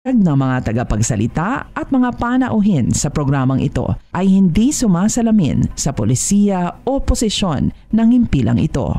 ng mga tagapagsalita at mga panauhin sa programang ito ay hindi sumasalamin sa polisiya o posisyon ng himpilang ito.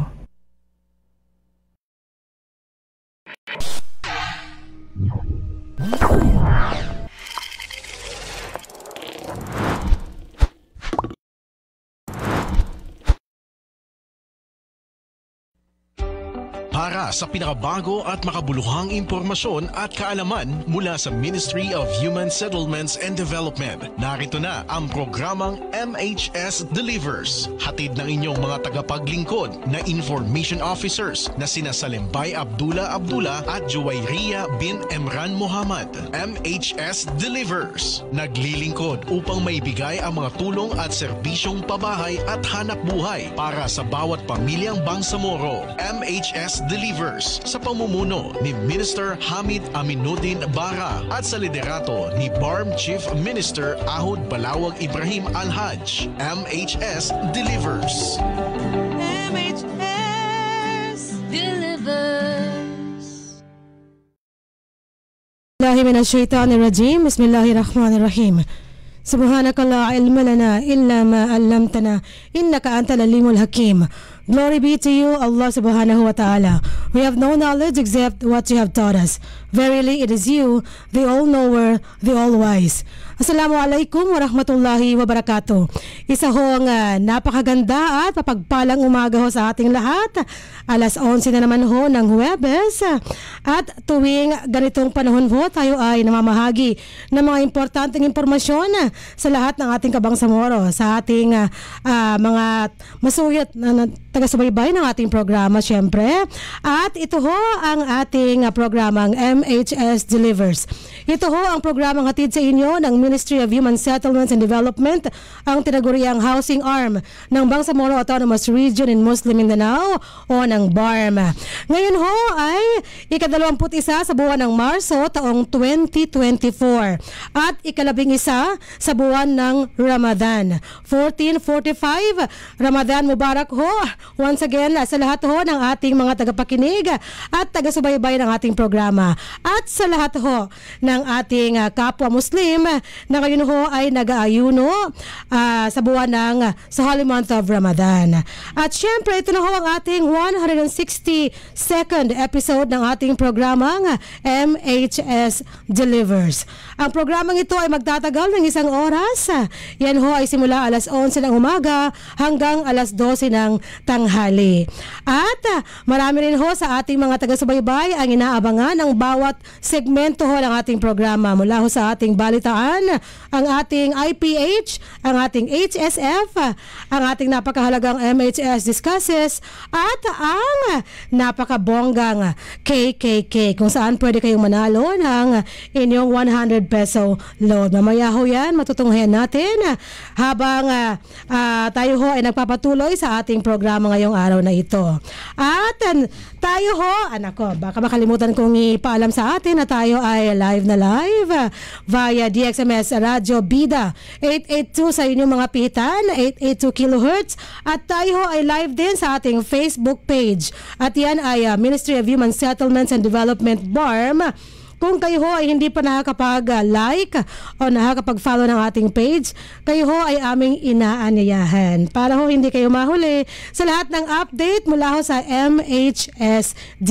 Para sa pinakabago at makabuluhang impormasyon at kaalaman mula sa Ministry of Human Settlements and Development, narito na ang programang MHS Delivers. Hatid ng inyong mga tagapaglingkod na Information Officers na sina Salimbay Abdullah at Juwayriya bin Emran Muhammad. MHS Delivers, naglilingkod upang maibigay ang mga tulong at serbisyong pabahay at hanap buhay para sa bawat pamilyang Bangsamoro. MHS Delivers sa pamumuno ni Minister Hamid Aminuddin Bara at sa liderato ni BARM Chief Minister Ahud Balawag Ibrahim Al-Haj. MHS Delivers. MHS Delivers. Bismillahirrahmanirrahim. Bismillahirrahmanirrahim. Subhanaka la ilma lana illa ma 'allamtana innaka antal alimul hakim. Glory be to you, Allah subhanahu wa ta'ala. We have no knowledge except what you have taught us. Verily, it is you, the all-knower, the all-wise. Assalamualaikum warahmatullahi wabarakatuh. Isa hong napakaganda at papagpalang umaga ho sa ating lahat. Alas 11 na naman ho ng Huwebes. At tuwing ganitong panahon ho, tayo ay namamahagi ng mga importanteng impormasyon sa lahat ng ating kabangsamoro, sa ating mga masuyat na taga-subaybay ng ating programa, syempre. At ito ho ang ating programang MHS Delivers. Ito ho ang programang hatid sa inyo ng Ministry of Human Settlements and Development, ang tinaguriang housing arm ng Bangsamoro Autonomous Region in Muslim Mindanao o ng BARM. Ngayon ho ay ika-21 sa buwan ng Marso taong 2024 at ika-11 sa buwan ng Ramadan 1445. Ramadan Mubarak ho once again sa lahat ho ng ating mga tagapakinig at taga-subaybay ng ating programa at sa lahat ho ng ating kapwa Muslim na ngayon ho ay nag-aayuno sa buwan ng sa holy month of Ramadan. At syempre ito na ho ang ating 162nd episode ng ating programang MHS Delivers. Ang programang ito ay magtatagal ng 1 oras. Yan ho ay simula alas 11 ng umaga hanggang alas 12 ng tanghali. At marami rin ho sa ating mga taga-subaybay ang inaabangan ang bawat segmento ho ng ating programa, mula ho sa ating balitaan, ang ating IPH, ang ating HSF, ang ating napakahalagang MHS Discusses at ang napakabonggang KKK, kung saan pwede kayong manalo ng inyong 100 peso load. Mamaya ho yan, matutunghayan natin habang tayo ho ay nagpapatuloy sa ating programa ngayong araw na ito. At tayo ho, baka makalimutan kong ipaalam sa atin na tayo ay live na live via DXMS Radio Bida 882 sa inyong mga pihitan, 882 kHz, at tayo ho ay live din sa ating Facebook page at yan ay Ministry of Human Settlements and Development BARM. Kung kayo ho ay hindi pa nakakapag-like o nakakapag-follow ng ating page, kayo ho ay aming inaanyayahan para ho hindi kayo mahuli sa lahat ng update mula ho sa MHSD.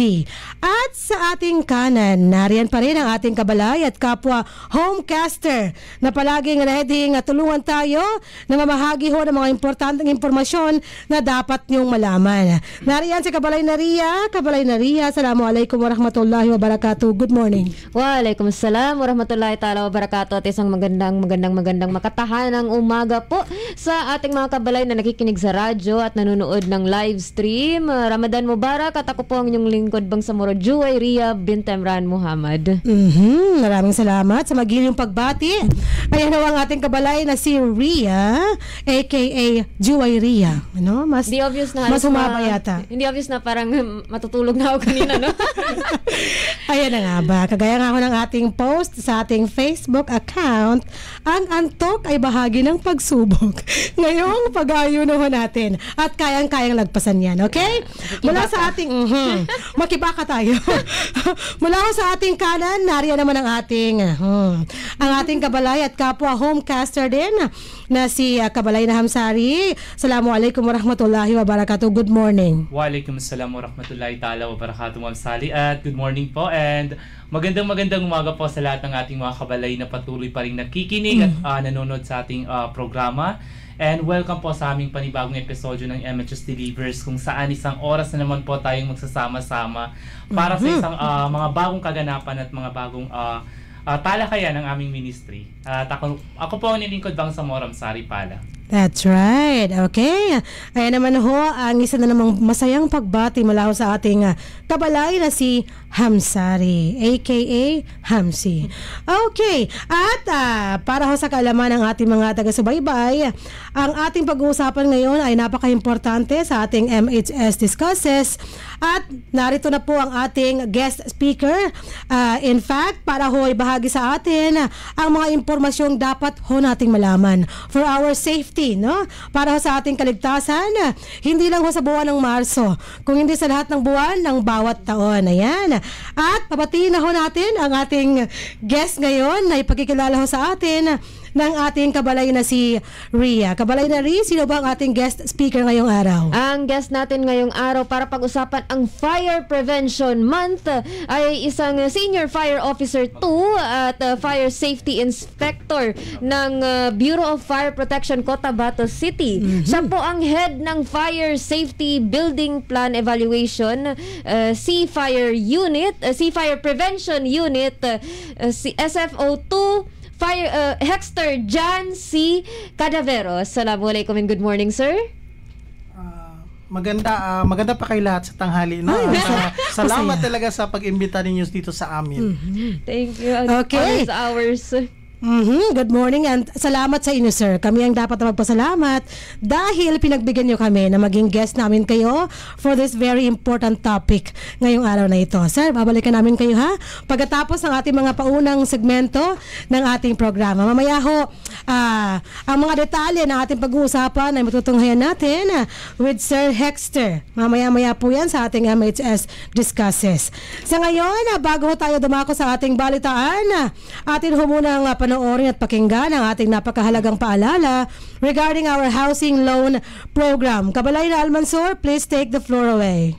At sa ating kanan, nariyan pa rin ang ating kabalay at kapwa homecaster na palaging ready nga tulungan tayo na mamahagi ho ng mga importanteng impormasyon na dapat niyong malaman. Nariyan si Kabalay Naria. Kabalay Naria, assalamualaikum warahmatullahi wabarakatuh. Good morning. Waalaikumsalam warahmatullahi ta'ala wabarakatuh at isang magandang makatahanang umaga po sa ating mga kabalay na nakikinig sa radyo at nanonood ng live stream. Ramadan Mubarak at ako po ang inyong lingkod Bangsamoro, Juwayriya bin Emran Muhammad. Maraming salamat sa magiling pagbati. Ayan ang ating kabalay na si Ria aka Juwayriya. Mas humaba yata. Hindi obvious na parang matutulog na ako kanina, no? Ayan na nga ba, kagaya Gaya nga ho ng ating post sa ating Facebook account, ang antok ay bahagi ng pagsubok. Ngayong pag-aayuno ho natin at kayang-kayang lagpasan yan, okay? Mula sa ating, makibaka tayo. Mula ho sa ating kanan, nariyan naman ang ating kabalay at kapwa homecaster din na si Kabalay na Hamsari. Assalamualaikum warahmatullahi wabarakatuh. Good morning. Waalaikumsalam warahmatullahi ta'ala wabarakatuh, Ma'am Sally. At good morning po and magandang umaga po sa lahat ng ating mga kabalay na patuloy pa rin nakikinig at nanonood sa ating programa. And welcome po sa aming panibagong episodyo ng MHS Delivers kung saan isang oras na naman po tayong magsasama-sama para sa isang mga bagong kaganapan at mga bagong talakayan ng aming ministry. At ako po ang nilingkod bang sa Moram Sari Pala. That's right. Okay. Ayan naman ho, ang isa na namang masayang pagbati mula ho sa ating kabalay na si Hamsari, aka Hamsi. Okay. At para ho sa kaalaman ng ating mga taga-subaybay, ang ating pag-uusapan ngayon ay napaka-importante sa ating MHS Discusses. At narito na po ang ating guest speaker. In fact, para ho ibahagi sa atin ang mga impormasyong dapat ho nating malaman for our safety, no? Para ho sa ating kaligtasan, hindi lang ho sa buwan ng Marso, kung hindi sa lahat ng buwan ng bawat taon. Ayan. At pabatiin na ho natin ang ating guest ngayon na ipakikilala ho sa atin ng ating kabalay na si Ria. Kabalay na Ria, sino ba ang ating guest speaker ngayong araw? Ang guest natin ngayong araw para pag-usapan ang Fire Prevention Month ay isang Senior Fire Officer 2 at Fire Safety Inspector ng Bureau of Fire Protection Cotabato City. Siya po ang head ng Fire Safety Building Plan Evaluation, C-Fire Unit, C-Fire Prevention Unit, SFO2, Hexter Jan C. Cadavero. Assalamualaikum and good morning, sir. Maganda pa kayo lahat sa tanghali. No? Salamat talaga sa pag-imbita ninyo dito sa amin. Thank you. Okay. Hours. Good morning and salamat sa inyo, sir. Kami ang dapat na magpasalamat dahil pinagbigyan nyo kami na maging guest namin kayo for this very important topic ngayong araw na ito. Sir, babalikan namin kayo ha pagkatapos ng ating mga paunang segmento ng ating programa. Mamaya ho, ang mga detalye ng ating pag-uusapan ay matutunghayan natin with Sir Hexter. Mamaya-maya po yan sa ating MHS Discusses. Sa ngayon, bago tayo dumako sa ating balitaan, atin ho munang panoorin at pakinggan ang ating napakahalagang paalala regarding our housing loan program. Kabalay na Almansor, please take the floor away.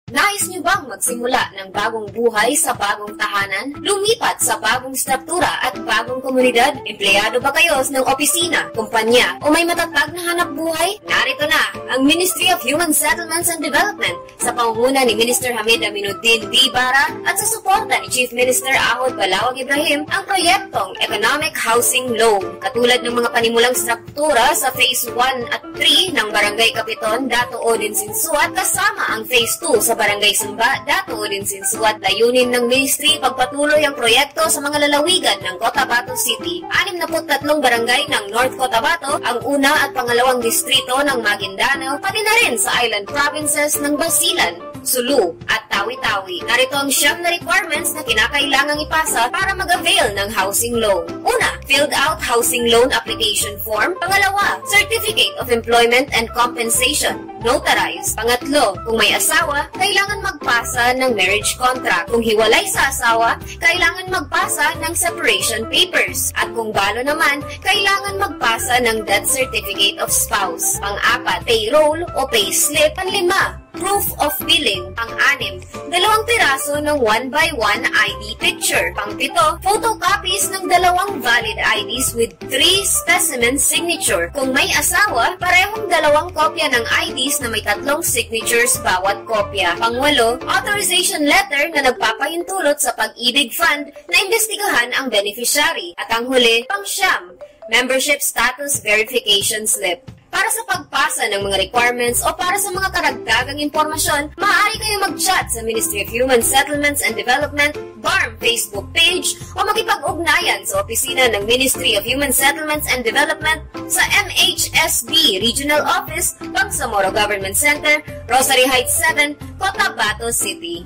Nais niyo bang magsimula ng bagong buhay sa bagong tahanan? Lumipat sa bagong struktura at bagong komunidad? Empleyado ba kayo ng opisina, kumpanya, o may matatag na hanap buhay? Narito na ang Ministry of Human Settlements and Development sa pangunguna ni Minister Hamid Aminuddin B. Bara at sa suporta ni Chief Minister Ahod Balawag Ibrahim ang proyektong Economic Housing Loan. Katulad ng mga panimulang struktura sa Phase 1 at 3 ng Barangay Kapiton, Dato Odin Sinsuat kasama ang Phase 2 sa Barangay Samba, Dato Odin Sinsuat. Layunin ng ministry pagpatuloy ang proyekto sa mga lalawigan ng Cotabato City. 63 barangay ng North Cotabato, ang una at pangalawang distrito ng Maguindanao, pati na rin sa island provinces ng Basilan, Sulu at Tawi-Tawi. Narito ang 9 na requirements na kinakailangang ipasa para mag-avail ng housing loan. Una, filled out housing loan application form. Pangalawa, Certificate of Employment and Compensation, notarized. Pangatlo, kung may asawa, kailangan magpasa ng marriage contract. Kung hiwalay sa asawa, kailangan magpasa ng separation papers. At kung balo naman, kailangan magpasa ng death certificate of spouse. Pang-apat, payroll o payslip. Panlima, proof of billing. Pang-anim, 2 piraso ng 1x1 ID picture. Pang-pito, photocopies ng 2 valid IDs with 3 specimen signature. Kung may asawa, parehong 2 kopya ng IDs na may 3 signatures bawat kopya. Pang-walo, authorization letter na nagpapahintulot sa Pag-ibig Fund na imbestigahan ang beneficiary. At ang huli, pang-siyam, membership status verification slip. Para sa pagpasa ng mga requirements o para sa mga karagdagang impormasyon, maaari kayo mag-chat sa Ministry of Human Settlements and Development BARM Facebook page o makipag-ugnayan sa opisina ng Ministry of Human Settlements and Development sa MHSD Regional Office, Bangsamoro Government Center, Rosary Heights 7, Cotabato City.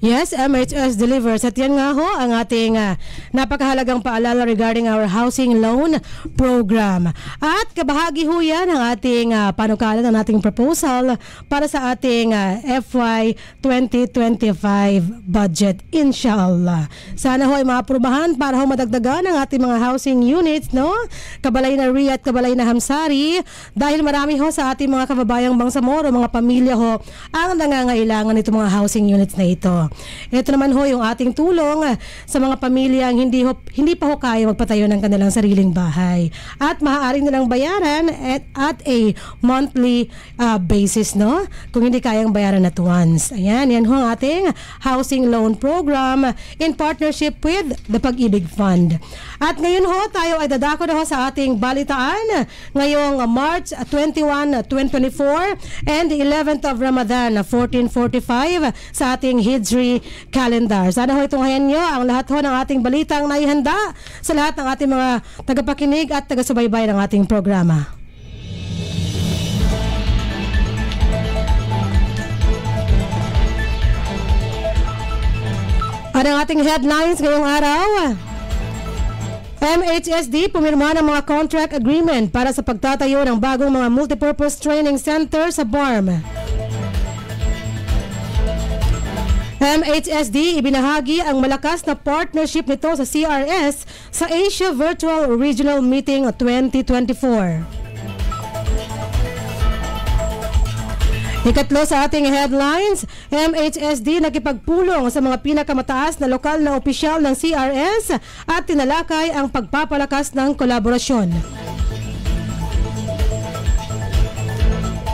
Yes, MHS delivers. At yan nga ho ang ating napakahalagang paalala regarding our housing loan program. At kabahagi ho yan ang ating panukala ng ating proposal para sa ating FY 2025 budget, inshallah. Sana ho ay maaprubahan para ho madagdagan ang ating mga housing units, no? Kabalay na Ria at kabalay na Hamsari, dahil marami ho sa ating mga kababayang Bangsamoro, mga pamilya ho ang nangangailangan nito mga housing units na ito. Ito naman ho yung ating tulong sa mga pamilyang hindi pa ho kaya magpatayo ng kanilang sariling bahay. At maaari nilang bayaran at a monthly basis, no? Kung hindi kayang bayaran at once. Ayan, yan ho ang ating housing loan program in partnership with the Pag-ibig Fund. At ngayon ho, tayo ay dadako na ho sa ating balitaan ngayong March 21, 2024 and the 11th of Ramadan, 1445 sa ating Hijri calendar. Sana ho itunghayan nyo ang lahat ho ng ating balitang naihanda sa lahat ng ating mga tagapakinig at taga-subaybay ng ating programa. At ang ating headlines ngayong araw: MHSD pumirma ng mga contract agreement para sa pagtatayo ng bagong mga multipurpose training center sa BARM. MHSD ibinahagi ang malakas na partnership nito sa CRS sa Asia Virtual Regional Meeting 2024. Ikatlo sa ating headlines, MHSD nakipagpulong sa mga pinakamataas na lokal na opisyal ng CRS at tinalakay ang pagpapalakas ng kolaborasyon.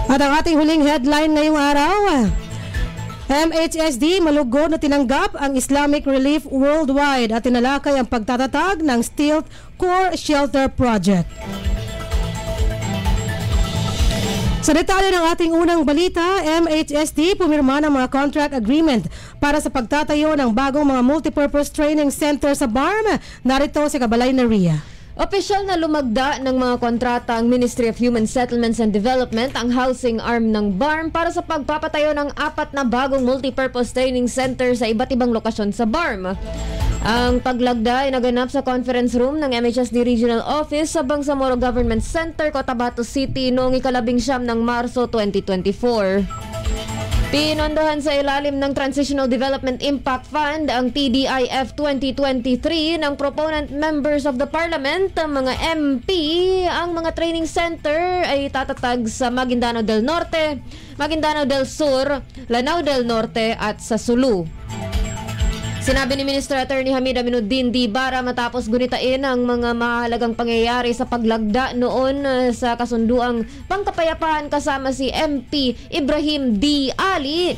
At ang ating huling headline ngayong araw, MHSD malugod na tinanggap ang Islamic Relief Worldwide at tinalakay ang pagtatatag ng Steel Core Shelter Project. Sa detalye ng ating unang balita, MHSD pumirma ng mga contract agreement para sa pagtatayo ng bagong mga multipurpose training center sa BARM. Narito si Kabalay na Ria. Opisyal na lumagda ng mga kontrata ang Ministry of Human Settlements and Development, ang housing arm ng BARM, para sa pagpapatayo ng 4 na bagong multipurpose training center sa iba't ibang lokasyon sa BARM. Ang paglagda ay naganap sa conference room ng MHSD Regional Office sa Bangsamoro Government Center, Cotabato City noong 19 ng Marso 2024. Pinondohan sa ilalim ng Transitional Development Impact Fund, ang TDIF 2023, ng proponent members of the Parliament, ang mga MP. Ang mga training center ay tatatag sa Maguindanao del Norte, Maguindanao del Sur, Lanao del Norte at sa Sulu. Sinabi ni Minister Attorney Hamid Aminuddin Dibara matapos gunitain ang mga mahalagang pangyayari sa paglagda noon sa kasunduang pangkapayapaan kasama si MP Ibrahim D. Ali,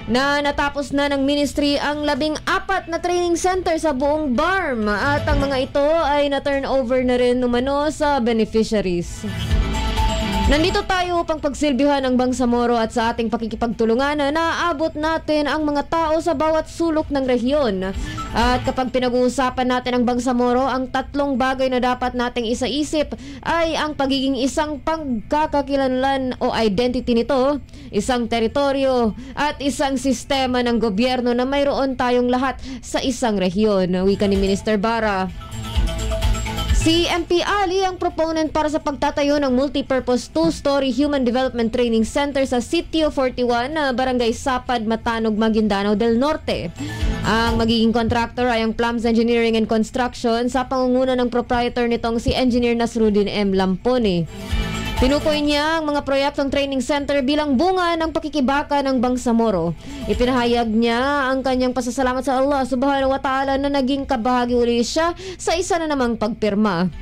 na natapos na ng ministry ang 14 na training center sa buong BARM at ang mga ito ay na-turn over na rin umano sa beneficiaries. Nandito tayo upang pagsilbihan ang Bangsamoro at sa ating pakikipagtulungan na naaabot natin ang mga tao sa bawat sulok ng rehiyon. At kapag pinag-uusapan natin ang Bangsamoro, ang 3 bagay na dapat nating isaisip ay ang pagiging isang pagkakakilanlan o identity nito, isang teritoryo at isang sistema ng gobyerno na mayroon tayong lahat sa isang rehiyon. Wika ni Minister Bara. Si MP Ali ang proponent para sa pagtatayo ng multipurpose 2-story Human Development Training Center sa Sitio 41, Barangay Sapad, Matanog, Maguindanao del Norte. Ang magiging contractor ay ang Plums Engineering and Construction sa pangunguna ng proprietor nitong si Engineer Nasruddin M. Lampone. Tinukoy niya ang mga proyektong training center bilang bunga ng pakikibaka ng Bangsamoro. Ipinahayag niya ang kanyang pasasalamat sa Allah subhanahu wa ta'ala na naging kabahagi uli siya sa isa na namang pagpirma.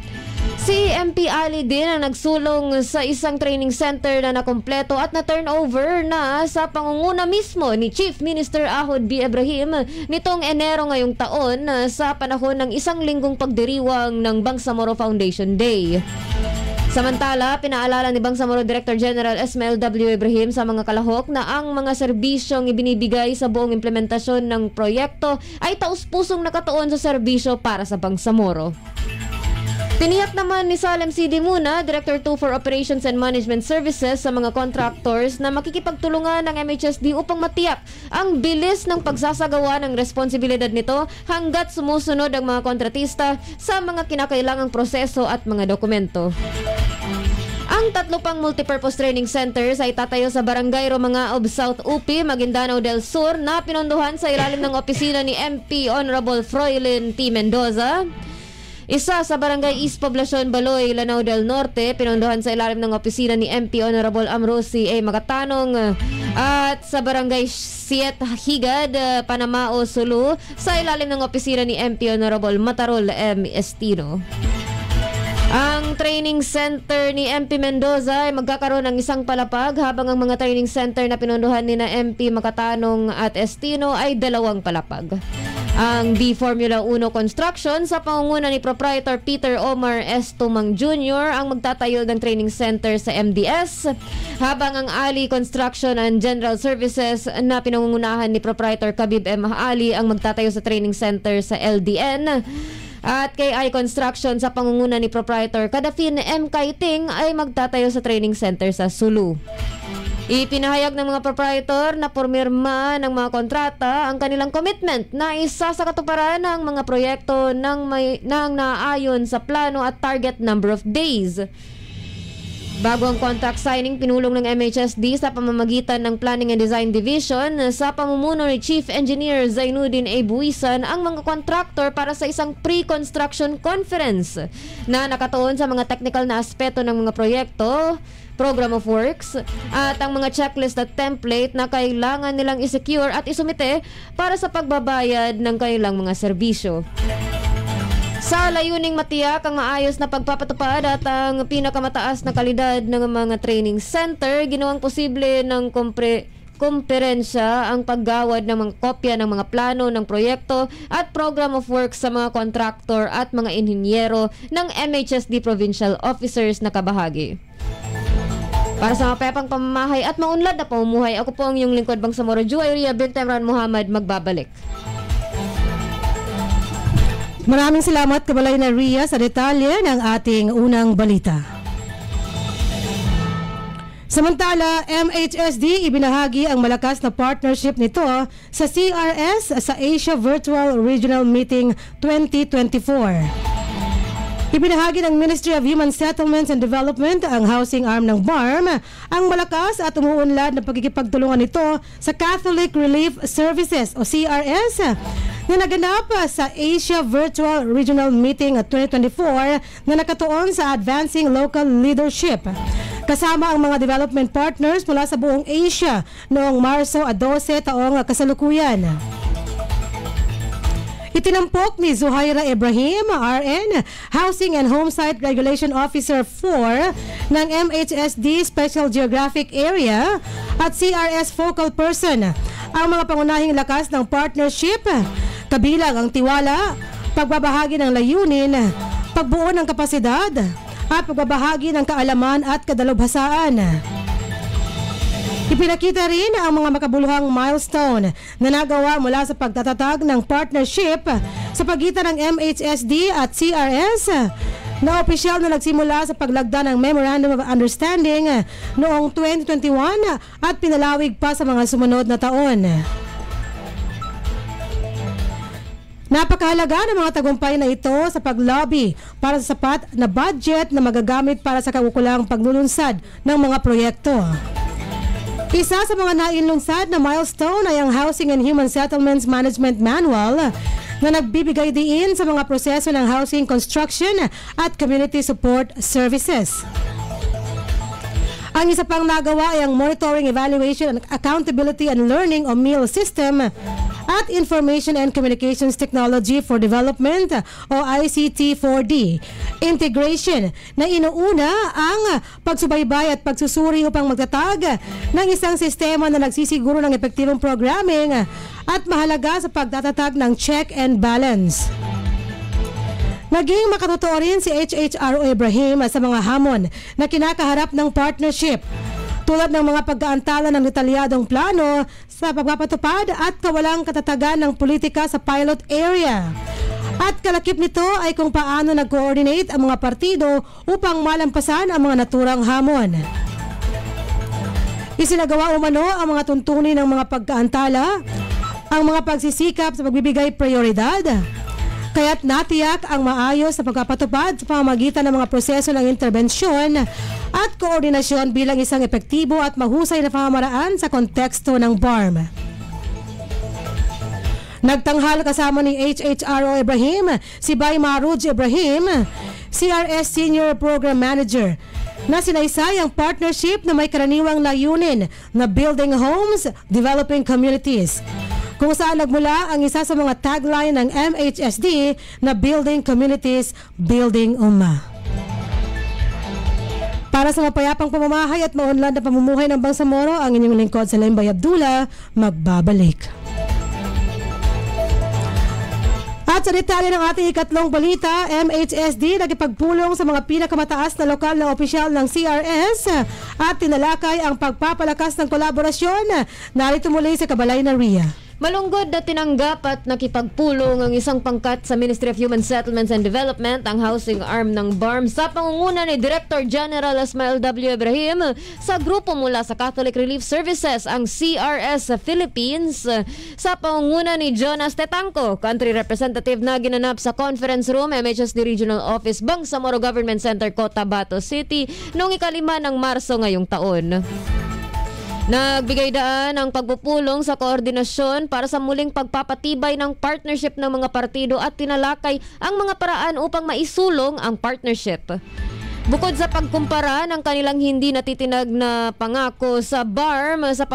Si MP Ali din ang nagsulong sa isang training center na nakumpleto at na-turnover na sa pangunguna mismo ni Chief Minister Ahod B. Ibrahim nitong Enero ngayong taon sa panahon ng isang linggong pagdiriwang ng Bangsamoro Foundation Day. Samantala, pinaalala ni Bangsamoro Director General Esmael W. Ibrahim sa mga kalahok na ang mga serbisyong ibinibigay sa buong implementasyon ng proyekto ay taus-pusong nakatuon sa serbisyo para sa Bangsamoro. Tiniyak naman ni Salem C. Dimuna, Director 2 for Operations and Management Services sa mga contractors na makikipagtulungan ng MHSD upang matiyak ang bilis ng pagsasagawa ng responsibilidad nito hanggat sumusunod ang mga kontratista sa mga kinakailangang proseso at mga dokumento. Ang 3 pang multipurpose training centers ay tatayo sa Barangay Romangaob South UP, Maguindanao del Sur na pinondohan sa ilalim ng opisina ni MP Honorable Froilyn T. Mendoza. Isa sa Barangay East Poblacion, Baloy, Lanao del Norte, pinondohan sa ilalim ng opisina ni MP Honorable Amrosi A. Magatanong. At sa Barangay Siet Higad, Panamao, Sulu, sa ilalim ng opisina ni MP Honorable Matarol M. Estino. Ang training center ni MP Mendoza ay magkakaroon ng isang palapag habang ang mga training center na pinondohan ni na MP Makatanong at Estino ay 2 palapag. Ang B Formula 1 Construction sa pangunguna ni Proprietor Peter Omar S. Tumang Jr. ang magtatayo ng training center sa MDS, habang ang Ali Construction and General Services na pinangungunahan ni Proprietor Kabib M. Ali ang magtatayo sa training center sa LDN. At KI Construction sa pangunguna ni Proprietor Kadafin M. Kaiting ay magtatayo sa training center sa Sulu. Ipinahayag ng mga proprietor na pormirma ng mga kontrata ang kanilang commitment na isa sa katuparan ng mga proyekto nang naayon sa plano at target number of days. Bago ang contract signing, pinulong ng MHSD sa pamamagitan ng Planning and Design Division sa pamumuno ni Chief Engineer Zainuddin A. Buisan ang mga contractor para sa isang pre-construction conference na nakatuon sa mga technical na aspeto ng mga proyekto, program of works, at ang mga checklist at template na kailangan nilang isecure at isumite para sa pagbabayad ng kanilang mga serbisyo. Sa layuning matiyak ang maayos na pagpapatupad at ang pinakamataas na kalidad ng mga training center, ginawang posible ng komperensya ang paggawad ng mga kopya ng mga plano ng proyekto at program of works sa mga kontraktor at mga inhinyero ng MHSD provincial officers na kabahagi. Para sa mapayapang pamamahay at maunlad na pamumuhay, ako po ang iyong lingkod Bangsamoro Juwayria Bint Emran Muhammad, magbabalik. Maraming salamat Kabalay na Ria sa detalye ng ating unang balita. Samantala, MHSD ibinahagi ang malakas na partnership nito sa CRS sa Asia Virtual Regional Meeting 2024. Ibinahagi ng Ministry of Human Settlements and Development, ang housing arm ng BARM, ang malakas at umuunlad na pagkikipagtulungan nito sa Catholic Relief Services o CRS na naganap sa Asia Virtual Regional Meeting 2024 na nakatuon sa Advancing Local Leadership. Kasama ang mga development partners mula sa buong Asia noong Marso 12 taong kasalukuyan. Itinampok ni Zuhaira Ibrahim, RN, Housing and Homesite Regulation Officer 4 ng MHSD Special Geographic Area at CRS Focal Person ang mga pangunahing lakas ng partnership, kabilang ang tiwala, pagbabahagi ng layunin, pagbuo ng kapasidad, at pagbabahagi ng kaalaman at kadalubhasaan. Ipinakita rin ang mga makabuluhang milestone na nagawa mula sa pagtatatag ng partnership sa pagitan ng MHSD at CRS na opisyal na nagsimula sa paglagda ng Memorandum of Understanding noong 2021 at pinalawig pa sa mga sumunod na taon. Napakahalaga ng mga tagumpay na ito sa paglobby para sa sapat na budget na magagamit para sa kaukulang paglulunsad ng mga proyekto. Isa sa mga nainlunsad na milestone ay ang Housing and Human Settlements Management Manual na nagbibigay diin sa mga proseso ng housing construction at community support services. Ang isa pang nagawa ay ang Monitoring, Evaluation, and Accountability and Learning o MEAL system at Information and Communications Technology for Development o ICT4D integration na inuuna ang pagsubaybay at pagsusuri upang magtatag ng isang sistema na nagsisiguro ng epektibong programming at mahalaga sa pagtatatag ng check and balance. Naging makatotoo rin si HHRO Ibrahim sa mga hamon na kinakaharap ng partnership, tulad ng mga pagkaantala ng detalyadong plano sa pagpapatupad at kawalang katatagan ng politika sa pilot area. At kalakip nito ay kung paano nag-coordinate ang mga partido upang malampasan ang mga naturang hamon. Isinagawa umano ang mga tuntunin ng mga pagkaantala, ang mga pagsisikap sa pagbibigay prioridad, kaya't natiyak ang maayos na pagpapatupad sa pamamagitan ng mga proseso ng interbensyon at koordinasyon bilang isang epektibo at mahusay na pamamaraan sa konteksto ng BARM. Nagtanghal kasama ni HHRO Ibrahim si Bay Maruj Ibrahim, CRS Senior Program Manager, na sinaysay ang partnership na may karaniwang layunin na building homes, developing communities, kung saan nagmula ang isa sa mga tagline ng MHSD na Building Communities, Building Ummah. Para sa mapayapang pamamahay at maunlad na pamumuhay ng Bangsamoro, ang inyong lingkod sa Lembay Abdullah, magbabalik. At sa detalye ng ating ikatlong balita, MHSD nagipagpulong sa mga pinakamataas na lokal na opisyal ng CRS at tinalakay ang pagpapalakas ng kolaborasyon. Narito muli sa Kabalay na Ria. Malunggod na tinanggap at nakipagpulong ang isang pangkat sa Ministry of Human Settlements and Development, ang housing arm ng BARM, sa pangunguna ni Director General Ismail W. Ibrahim sa grupo mula sa Catholic Relief Services, ang CRS Philippines, sa pangunguna ni Jonas Tetanco, Country Representative na ginanap sa Conference Room, MHSD Regional Office, Bangsamoro Government Center, Cotabato City, noong 5 ng Marso ngayong taon. Nagbigay daan ang pagpupulong sa koordinasyon para sa muling pagpapatibay ng partnership ng mga partido at tinalakay ang mga paraan upang maisulong ang partnership. Bukod sa pagkumpara ng kanilang hindi natitinag na pangako sa BARM sa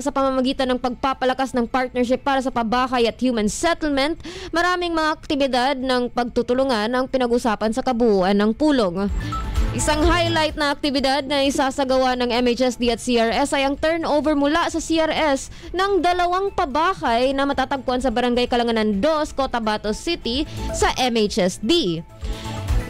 pamamagitan ng pagpapalakas ng partnership para sa pabahay at human settlement, maraming mga aktibidad ng pagtutulungan ang pinag-usapan sa kabuuan ng pulong. Isang highlight na aktibidad na isasagawa ng MHSD at CRS ay ang turnover mula sa CRS ng 2 pabahay na matatagpuan sa Barangay Kalanganan 2, Cotabato City sa MHSD.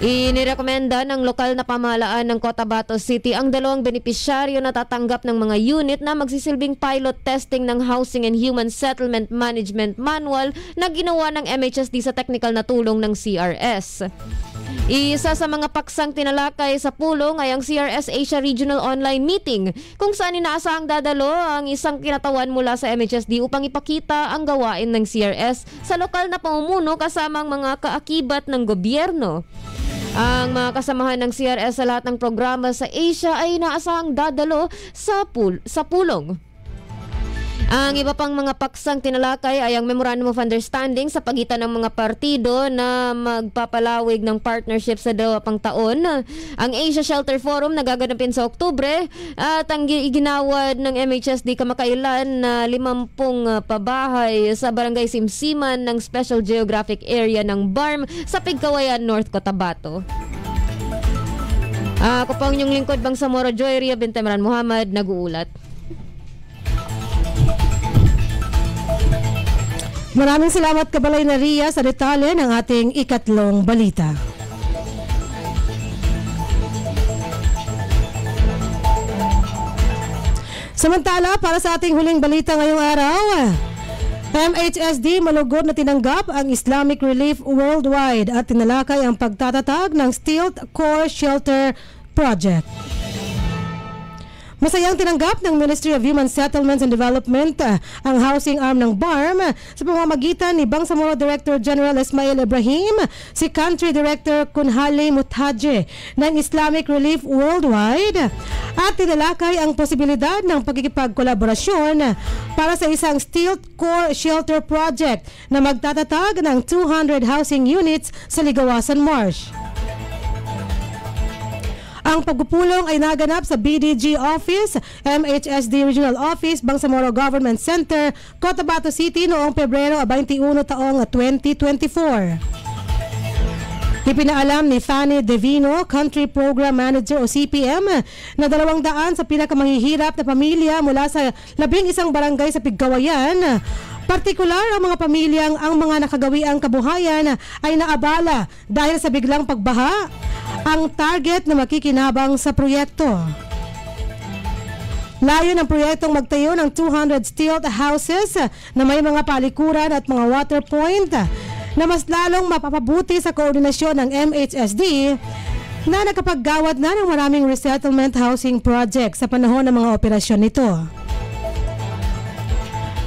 Inirekomenda ng lokal na pamahalaan ng Cotabato City ang 2 benepisyaryo na tatanggap ng mga unit na magsisilbing pilot testing ng Housing and Human Settlement Management Manual na ginawa ng MHSD sa technical na tulong ng CRS. Isa sa mga paksang tinalakay sa pulong ay ang CRS Asia Regional Online Meeting, kung saan inaasahang dadalo ang isang kinatawan mula sa MHSD upang ipakita ang gawain ng CRS sa lokal na pamumuno kasama ang mga kaakibat ng gobyerno. Ang mga kasamahan ng CRS sa lahat ng programa sa Asia ay inaasahang dadalo sa pulong. Ang iba pang mga paksang tinalakay ay ang Memorandum of Understanding sa pagitan ng mga partido na magpapalawig ng partnership sa 2 pang taon, ang Asia Shelter Forum na gaganapin sa Oktubre, at ang iginawad ng MHSD kamakailan na 50 pabahay sa Barangay Simsiman ng Special Geographic Area ng BARM sa Pigkawayan, North Cotabato. Ako po ang inyong lingkod, Bangsamoro Joy Ria Bintemran Muhammad, nag-uulat. Maraming salamat, Kabalay na Ria, sa detalye ng ating ikatlong balita. Samantala, para sa ating huling balita ngayong araw, MHSD malugod na tinanggap ang Islamic Relief Worldwide at tinalakay ang pagtatatag ng Steel Core Shelter Project. Masayang tinanggap ng Ministry of Human Settlements and Development ang housing arm ng BARM sa pamamagitan ni Bangsamoro Director General Ismail Ibrahim, si Country Director Kunhali Muthaje ng Islamic Relief Worldwide, at tinalakay ang posibilidad ng pagkikipagkolaborasyon para sa isang Steel Core Shelter Project na magtatatag ng 200 housing units sa Ligawasan Marsh. Ang pagpupulong ay naganap sa BDG Office, MHSD Regional Office, Bangsamoro Government Center, Cotabato City noong Pebrero 21 taong 2024. Ipinaalam ni Fanny Devino, Country Program Manager o CPM, na 200 sa pinakamahihirap na pamilya mula sa 11 barangay sa Piggawayan. Partikular ang mga pamilyang ang mga nakagawiang kabuhayan ay naabala dahil sa biglang pagbaha. Ang target na makikinabang sa proyekto. Layo ng proyektong magtayo ng 200 stilt houses na may mga palikuran at mga water point na mas lalong mapapabuti sa koordinasyon ng MHSD na nakapaggawad na ng maraming resettlement housing project sa panahon ng mga operasyon nito.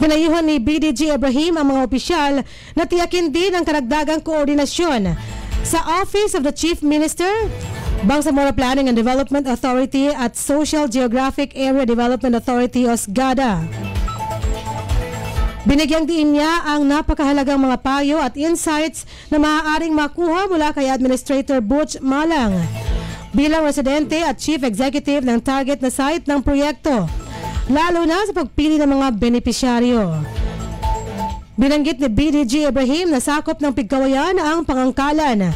Pinayuhan ni BDG Ibrahim ang mga opisyal na tiyakin din ang karagdagang koordinasyon sa Office of the Chief Minister, Bangsamoro Planning and Development Authority at Social Geographic Area Development Authority o SGADA. Binigyang diin niya ang napakahalagang mga payo at insights na maaaring makuha mula kay Administrator Butch Malang bilang residente at Chief Executive ng target na site ng proyekto, lalo na sa pagpili ng mga benepisyaryo. Binanggit ni BDG Ibrahim na sakop ng Piggawayan ang Pangangkalan,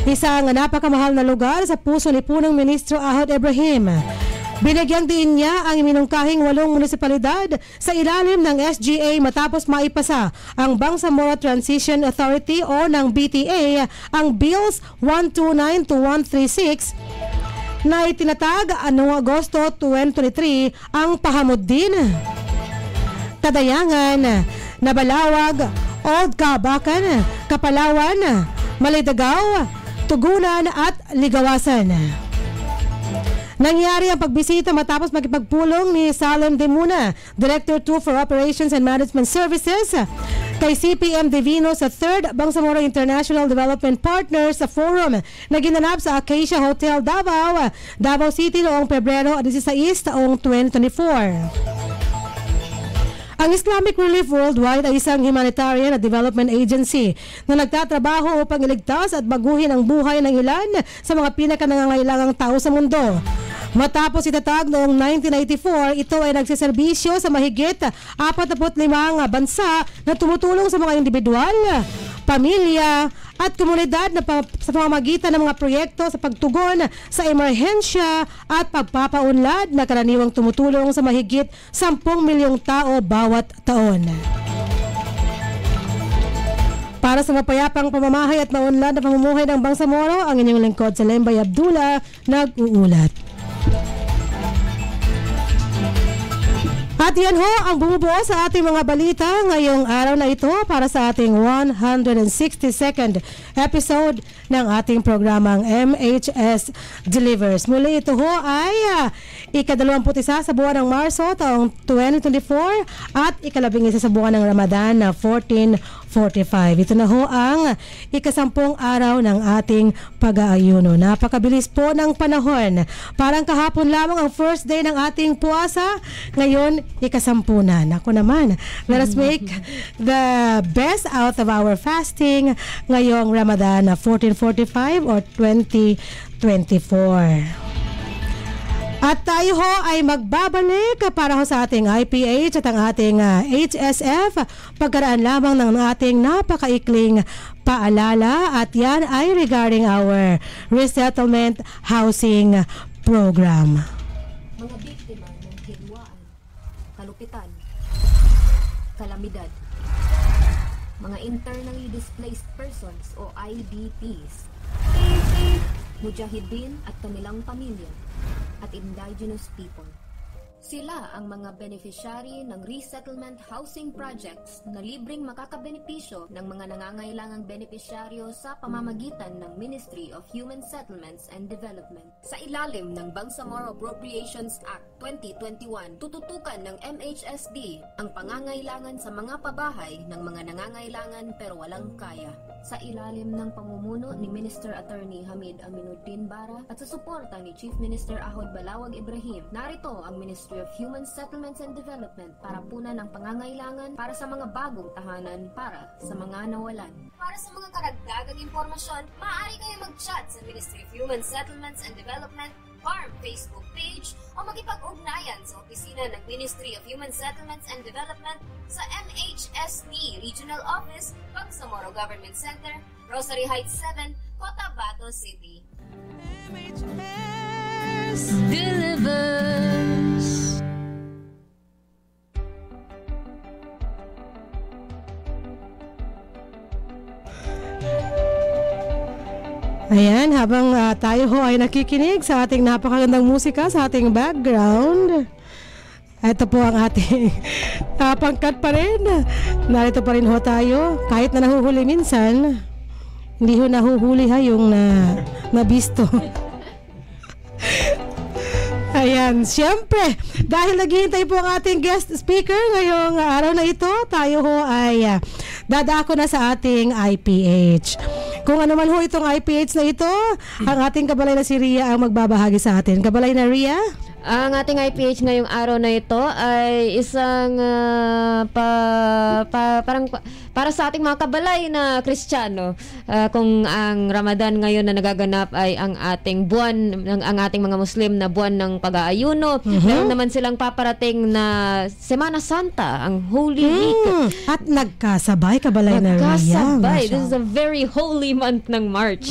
isang napakamahal na lugar sa puso ni punong Ministro Ahod Ibrahim. Binigyang diin niya ang iminungkahing 8 munisipalidad sa ilalim ng SGA matapos maipasa ang Bangsamoro Transition Authority o ng BTA ang Bills 129 to 136 na itinatag noong Agosto 2023 ang pahamod din. Tadayangan, Nabalawag, Old Kabakan, Kapalawan, Malidagaw, Tugunan at Ligawasan. Nangyari ang pagbisita matapos makipagpulong ni Salem Demuna, Director 2 for Operations and Management Services, kay CPM Divino sa 3rd Bangsamoro International Development Partners sa forum na ginanap sa Acacia Hotel Davao, Davao City noong Pebrero 16 taong 2024. Ang Islamic Relief Worldwide ay isang humanitarian at development agency na nagtatrabaho upang iligtas at baguhin ang buhay ng ilan sa mga pinakanangangailangang tao sa mundo. Matapos itatag noong 1994, ito ay nagsiservisyo sa mahigit 45 bansa na tumutulong sa mga individual, pamilya at komunidad na sa pamamagitan ng mga proyekto sa pagtugon sa emerhensya at pagpapaunlad na karaniwang tumutulong sa mahigit 10 milyong tao bawat taon. Para sa mapayapang pamamahay at maunlad na pamumuhay ng Bangsamoro, ang inyong lingkod sa Lembay Abdullah nag-uulat. At yan ho ang bumubuo sa ating mga balita ngayong araw na ito para sa ating 162nd episode ng ating programang MHS Delivers. Muli ito ho ay ika-21 sa buwan ng Marso taong 2024 at ika-11 sa buwan ng Ramadan na 1445. Ito na ho ang ika-10 araw ng ating pag-aayuno. Napakabilis po ng panahon. Parang kahapon lamang ang first day ng ating puwasa. Ngayon, ika-10 na. Naku naman, let us make the best out of our fasting ngayong Ramadan na 1445 or 2024. At tayo ho ay magbabalik para ho sa ating IPH at ang ating HSF pagkaraan lamang ng ating napakaikling paalala at yan ay regarding our resettlement housing program. Mga biktima ng hidwaan, kalupitan, kalamidad, mga internally displaced persons o IDPs, mujahideen at kanilang pamilya, at indigenous people. Sila ang mga beneficiary ng resettlement housing projects na libreng makakabenepisyo ng mga nangangailangang benepisyaryo sa pamamagitan ng Ministry of Human Settlements and Development. Sa ilalim ng Bangsamoro Appropriations Act 2021, tututukan ng MHSD ang pangangailangan sa mga pabahay ng mga nangangailangan pero walang kaya. Sa ilalim ng pamumuno ni Minister Attorney Hamid Aminuddin Bara at sa suporta ni Chief Minister Ahod Balawag Ibrahim, narito ang Ministry of Human Settlements and Development para punan ang pangangailangan para sa mga bagong tahanan para sa mga nawalan. Para sa mga karagdagang impormasyon, maaari kayo mag-chat sa Ministry of Human Settlements and Development Farm Facebook page o makipag-ugnayan sa opisina ng Ministry of Human Settlements and Development sa MHSD Regional Office, Bangsamoro Government Center, Rosary Heights 7, Cotabato City. MHS delivers. Ayan, habang tayo ho ay nakikinig sa ating napakagandang musika sa ating background, ito po ang ating pangkat pa rin. Narito pa rin ho tayo. Kahit na nahuhuli minsan, hindi ho nahuhuli ha yung nabisto. Ayan, siyempre, dahil naghihintay po ang ating guest speaker ngayong araw na ito, tayo ho ay dadako na sa ating IPH. Kung ano man ho itong IPH na ito, ang ating kabalay na si Ria ang magbabahagi sa atin. Kabalay na Ria? Ang ating IPH ngayong araw na ito ay isang parang para sa ating mga kabalay na Kristiyano. Kung ang Ramadan ngayon na nagaganap ay ang ating buwan, ang ating mga Muslim na buwan ng pag-aayuno, meron naman silang paparating na Semana Santa, ang Holy Week. At nagkasabay, kabalay na Ria. Nagkasabay. This is a very holy month ng March.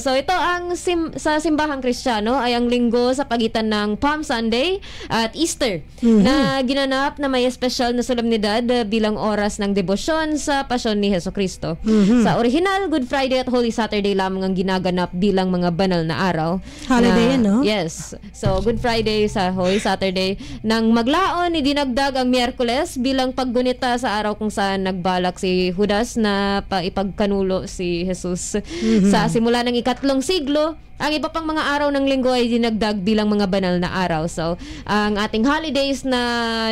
So ito ang sa simbahang Kristiyano ay ang linggo sa pagitan ng Palm Sunday at Easter na ginanap na may espesyal na solemnidad bilang oras ng debosyon sa pasyon ni Jesucristo. Sa original, Good Friday at Holy Saturday lamang ang ginaganap bilang mga banal na araw. Holiday yan, no? Yes. So, Good Friday sa Holy Saturday. Nang maglaon, idinagdag ang Miyerkules bilang paggunita sa araw kung saan nagbalak si Judas na ipagkanulo si Jesus. Sa simula ng 3 siglo, ang iba pang mga araw ng linggo ay dinagdag bilang mga banal na araw. So, ang ating holidays na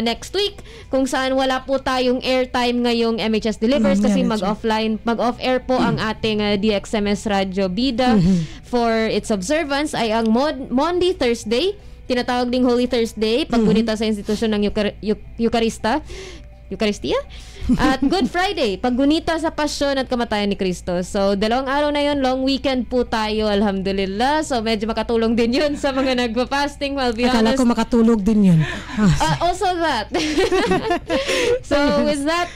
next week, kung saan wala po tayong airtime ngayong MHS Delivers kasi mag-off-air po ang ating DXMS Radio Bida for its observance ay ang Monday, Thursday, tinatawag ding Holy Thursday, paggunita sa institusyon ng Eucharistia. At Good Friday, paggunita sa pasyon at kamatayan ni Kristo. So, 2 araw na yon, long weekend po tayo, alhamdulillah. So, medyo makatulong din yun sa mga nagpa-fasting, I'll be honest. Akala ko makatulog din yun. Also that. So, with that,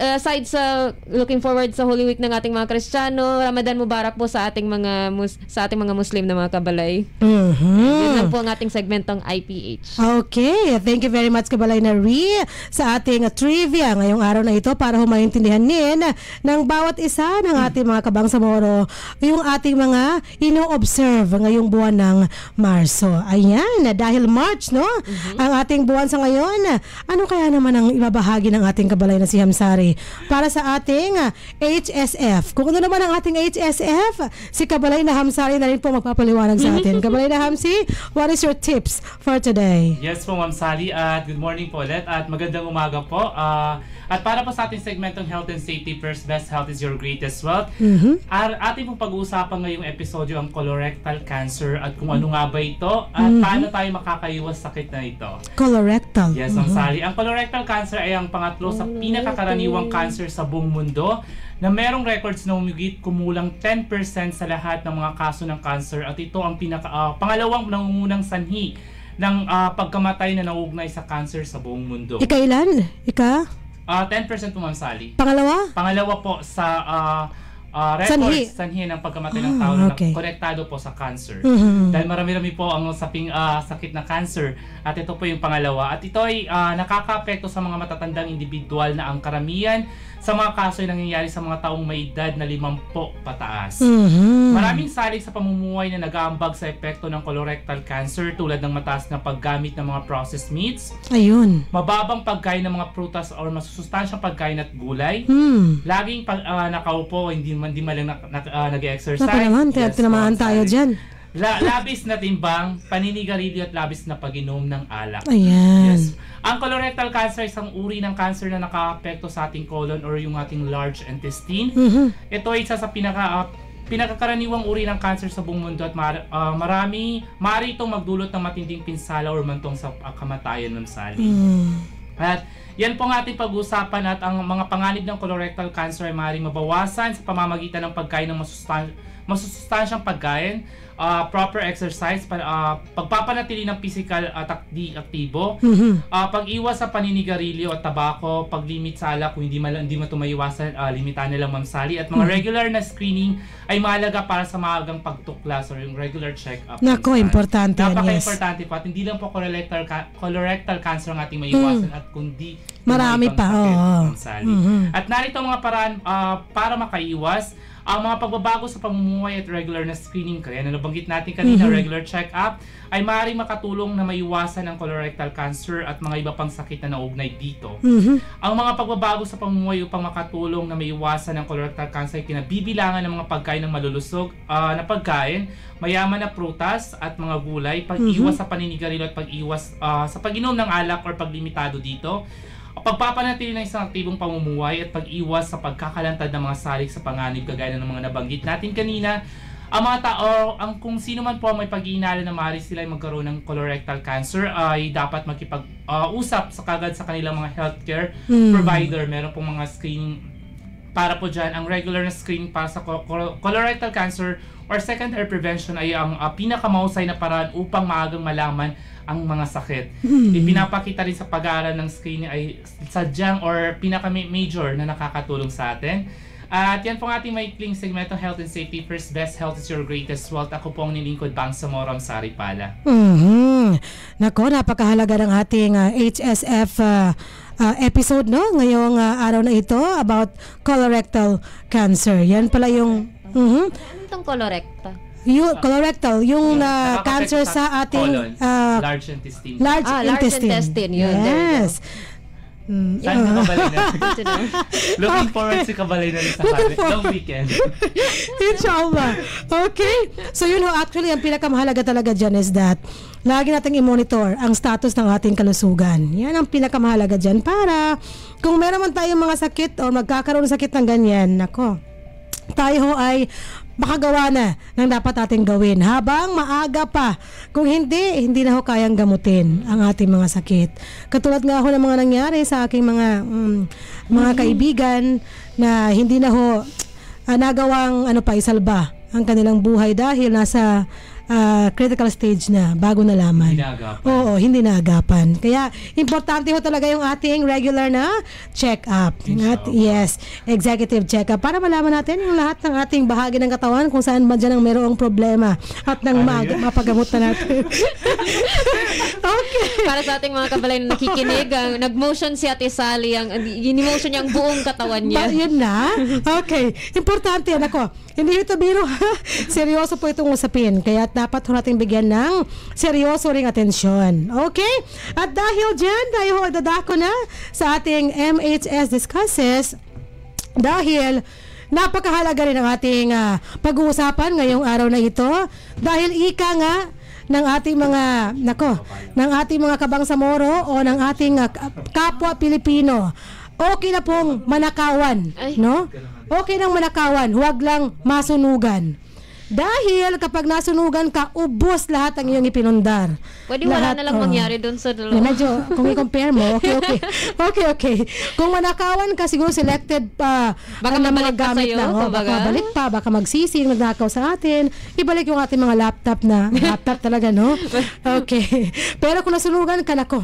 aside sa looking forward sa Holy Week ng ating mga Kristiyano, Ramadan Mubarak po sa ating mga Muslim na mga kabalay. Yun lang po ang ating segmentong IPH. Okay, thank you very much, kabalay na Ri, sa ating trivia ngayong araw na ito para humaintindihan din ng bawat isa ng ating mga kabangsamoro yung ating mga ino-observe ngayong buwan ng Marso. Ayan, dahil March, no? Ang ating buwan sa ngayon, ano kaya naman ang ibabahagi ng ating kabalay na si Hamsari para sa ating HSF? Kung ano naman ang ating HSF, si kabalay na Hamsari na rin po magpapaliwanag sa atin. Kabalay na Hamsi, what is your tips for today? Yes po, Ma'am Sally, at good morning po ulit at magandang umaga po. At para po sa ating segmentong Health and Safety First, Best Health is Your Greatest Wealth, ating pong pag-uusapan ngayong episodyo ang colorectal cancer at kung ano nga ba ito at paano tayo makakaiwas sakit na ito. Colorectal. Yes, Ma'am Sally. Ang colorectal cancer ay ang pangatlo sa pinakakaraniwang cancer sa buong mundo na merong records na kumulang 10% sa lahat ng mga kaso ng cancer at ito ang pangalawang nangungunang sanhi ng pagkamatay na nauugnay sa cancer sa buong mundo. Ikailan? 10% po, Ma'am Sally. Pangalawa? Pangalawa po sa records, sanhi ng pagkamatay ng tao na konektado po sa cancer. Dahil marami-rami po ang sakit na cancer at ito po yung pangalawa. At ito ay nakaka-apekto sa mga matatandang individual na ang karamihan sa mga kaso ay nangyayari sa mga taong may edad na 50 pataas. Maraming salig sa pamumuhay na nag-aambag sa epekto ng colorectal cancer tulad ng mataas na paggamit ng mga processed meats, mababang pagkain ng mga prutas or masusustansyang pagkain at gulay, laging nakaupo, hindi malang nag-exercise. Naman, tinamaan tayo dyan. Labis na timbang, paninigarilyo at labis na pag-inom ng alak. Ayan. Yes. Ang colorectal cancer ay isang uri ng cancer na naka-apekto sa ating colon or yung ating large intestine. Ito ay isa sa pinakakaraniwang uri ng cancer sa buong mundo at maaari itong magdulot ng matinding pinsala or mantong sa kamatayan ng sali. At yan po ang ating pag-usapan at ang mga panganib ng colorectal cancer ay maaaring mabawasan sa pamamagitan ng pagkain ng masusustansyang pagkain, proper exercise, pagpapanatili ng physical at aktibo, pag-iwas sa paninigarilyo at tabako, paglimit sa alak kung hindi mo ito maiwasan, limitahan na lang Ma'am Sally, at mga regular na screening ay mahalaga para sa maagang pagtuklas or yung regular check-up. Nako, importante yan, yes. Napaka-importante po at hindi lang po colorectal cancer ang ating maiwasan at kundi marami pa, Ma'am Sally. At narito ang mga paraan para makaiwas ang mga pagbabago sa pamumuhay at regular na screening, kaya na nabanggit natin kanina, regular check-up, ay maaaring makatulong na maiwasan ang colorectal cancer at mga iba pang sakit na naugnay dito. Ang mga pagbabago sa pamumuhay upang makatulong na maiwasan ang colorectal cancer ay kinabibilangan ng mga pagkain ng malulusog na pagkain, mayaman na prutas at mga gulay, pag-iwas sa paninigarilyo at pag-iwas sa pag-inom ng alak or paglimitado dito, pagpapanatili ng isang aktibong pamumuhay at pag-iwas sa pagkakalantad ng mga salik sa panganib kagaya ng mga nabanggit natin kanina. Ang mga tao, kung sino man po may pag-iinala na maaari sila ay magkaroon ng colorectal cancer ay dapat makipag-usap kagad sa kanilang mga healthcare provider. Meron pong mga screening para po dyan. Ang regular na screening para sa colorectal cancer or secondary prevention ay ang pinakamahusay na paraan upang maagang malaman ang mga sakit. Ipinapakita rin sa pag-aaral ng screening ay sadyang or pinaka-major na nakakatulong sa atin. At yan po ang ating maikling segmento, Health and Safety First. Best health is your greatest wealth. Ako po ang nilingkod, Bangsamoro Saripala. Nako, napakahalaga ng ating HSF episode, no? Ngayong araw na ito about colorectal cancer. Yan pala yung... Ano itong colorectal? Colorectal, yung cancer sa ating large intestine. Large intestine. Yun, yes. Saan ka kabalay na? Looking forward si kabalay na sa long weekend. Inshallah. Okay. So yun ho, actually, ang pinakamahalaga talaga dyan is that lagi nating i-monitor ang status ng ating kalusugan. Yan ang pinakamahalaga dyan para kung meron man tayong mga sakit o magkakaroon ng sakit ng ganyan, nako, tayo ho ay makagawa na ng dapat ating gawin habang maaga pa. Kung hindi na ho kayang gamutin ang ating mga sakit. Katulad nga ho ng mga nangyari sa aking mga kaibigan na hindi na ho nagawang isalba ang kanilang buhay dahil nasa critical stage na bago nalaman. Hindi naagapan. Kaya importante ho talaga yung ating regular na check-up. Yes, executive check-up para malaman natin yung lahat ng ating bahagi ng katawan kung saan ba dyan ang mayroong problema at nang mapagamot na natin. Okay. Para sa ating mga kabalay na nakikinig, nag-motion si Ate Sally, in-motion niya ang buong katawan niya. Yun na. Okay. Importante yan ako. Hindi ito biro. Seryoso po itong usapin. Kaya dapat ho natin bigyan ng seryoso ring atensyon. Okay? At dahil dyan, tayo ho dadako na sa ating MHS Discusses dahil napakahalaga rin ang ating pag-uusapan ngayong araw na ito dahil ika nga ng ating mga kabangsamoro o ng ating kapwa Pilipino. Okay na pong manakawan, no? Okay nang manakawan, huwag lang masunugan. Dahil kapag nasunugan ka, ubos lahat ang iyong ipinundar. Pwede wala na lang mangyari doon sa dalawa. Medyo, kung i-compare mo, okay. Kung manakawan ka, siguro selected pa. Baka mabalik pa sa'yo. Baka balik pa, baka magsising, nagnakaw sa atin. Ibalik yung ating mga laptop talaga, no? Okay. Pero kung nasunugan ka, nako,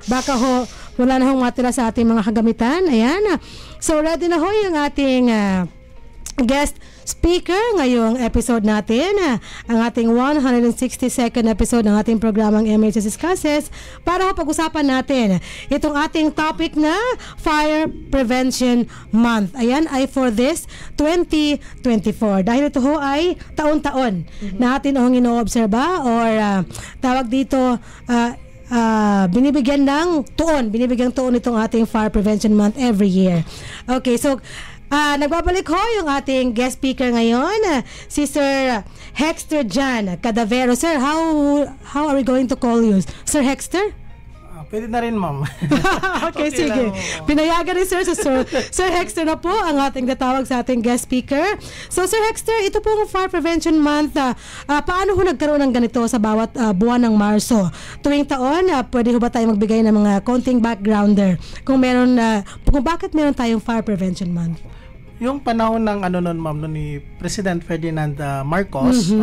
baka wala na hong matira sa ating mga kagamitan. Ayan. So, ready na ho yung ating guest speaker ngayong episode natin, ang ating 162nd episode ng ating programang MHS Discusses para pag-usapan natin itong ating topic na Fire Prevention Month. Ayan, ay for this 2024. Dahil ito ho ay taon-taon natin hong ino-obserba or tawag dito binibigyan tuon itong ating Fire Prevention Month every year. Okay, so nagbabalik ho yung ating guest speaker ngayon, si Sir Hexter Jan Cadavero. Sir, how are we going to call you? Sir Hexter? Pwede na rin, ma'am. Okay, sige. Pinayagan ni Sir. Sir Hexter na po ang ating tatawag sa ating guest speaker. So, Sir Hexter, ito po ang Fire Prevention Month. Paano ho nagkaroon ng ganito sa bawat buwan ng Marso? Tuwing taon, pwede ho ba tayo magbigay ng mga konting backgrounder kung bakit meron tayong Fire Prevention Month? yung panahon ng ma'am ni President Ferdinand Marcos,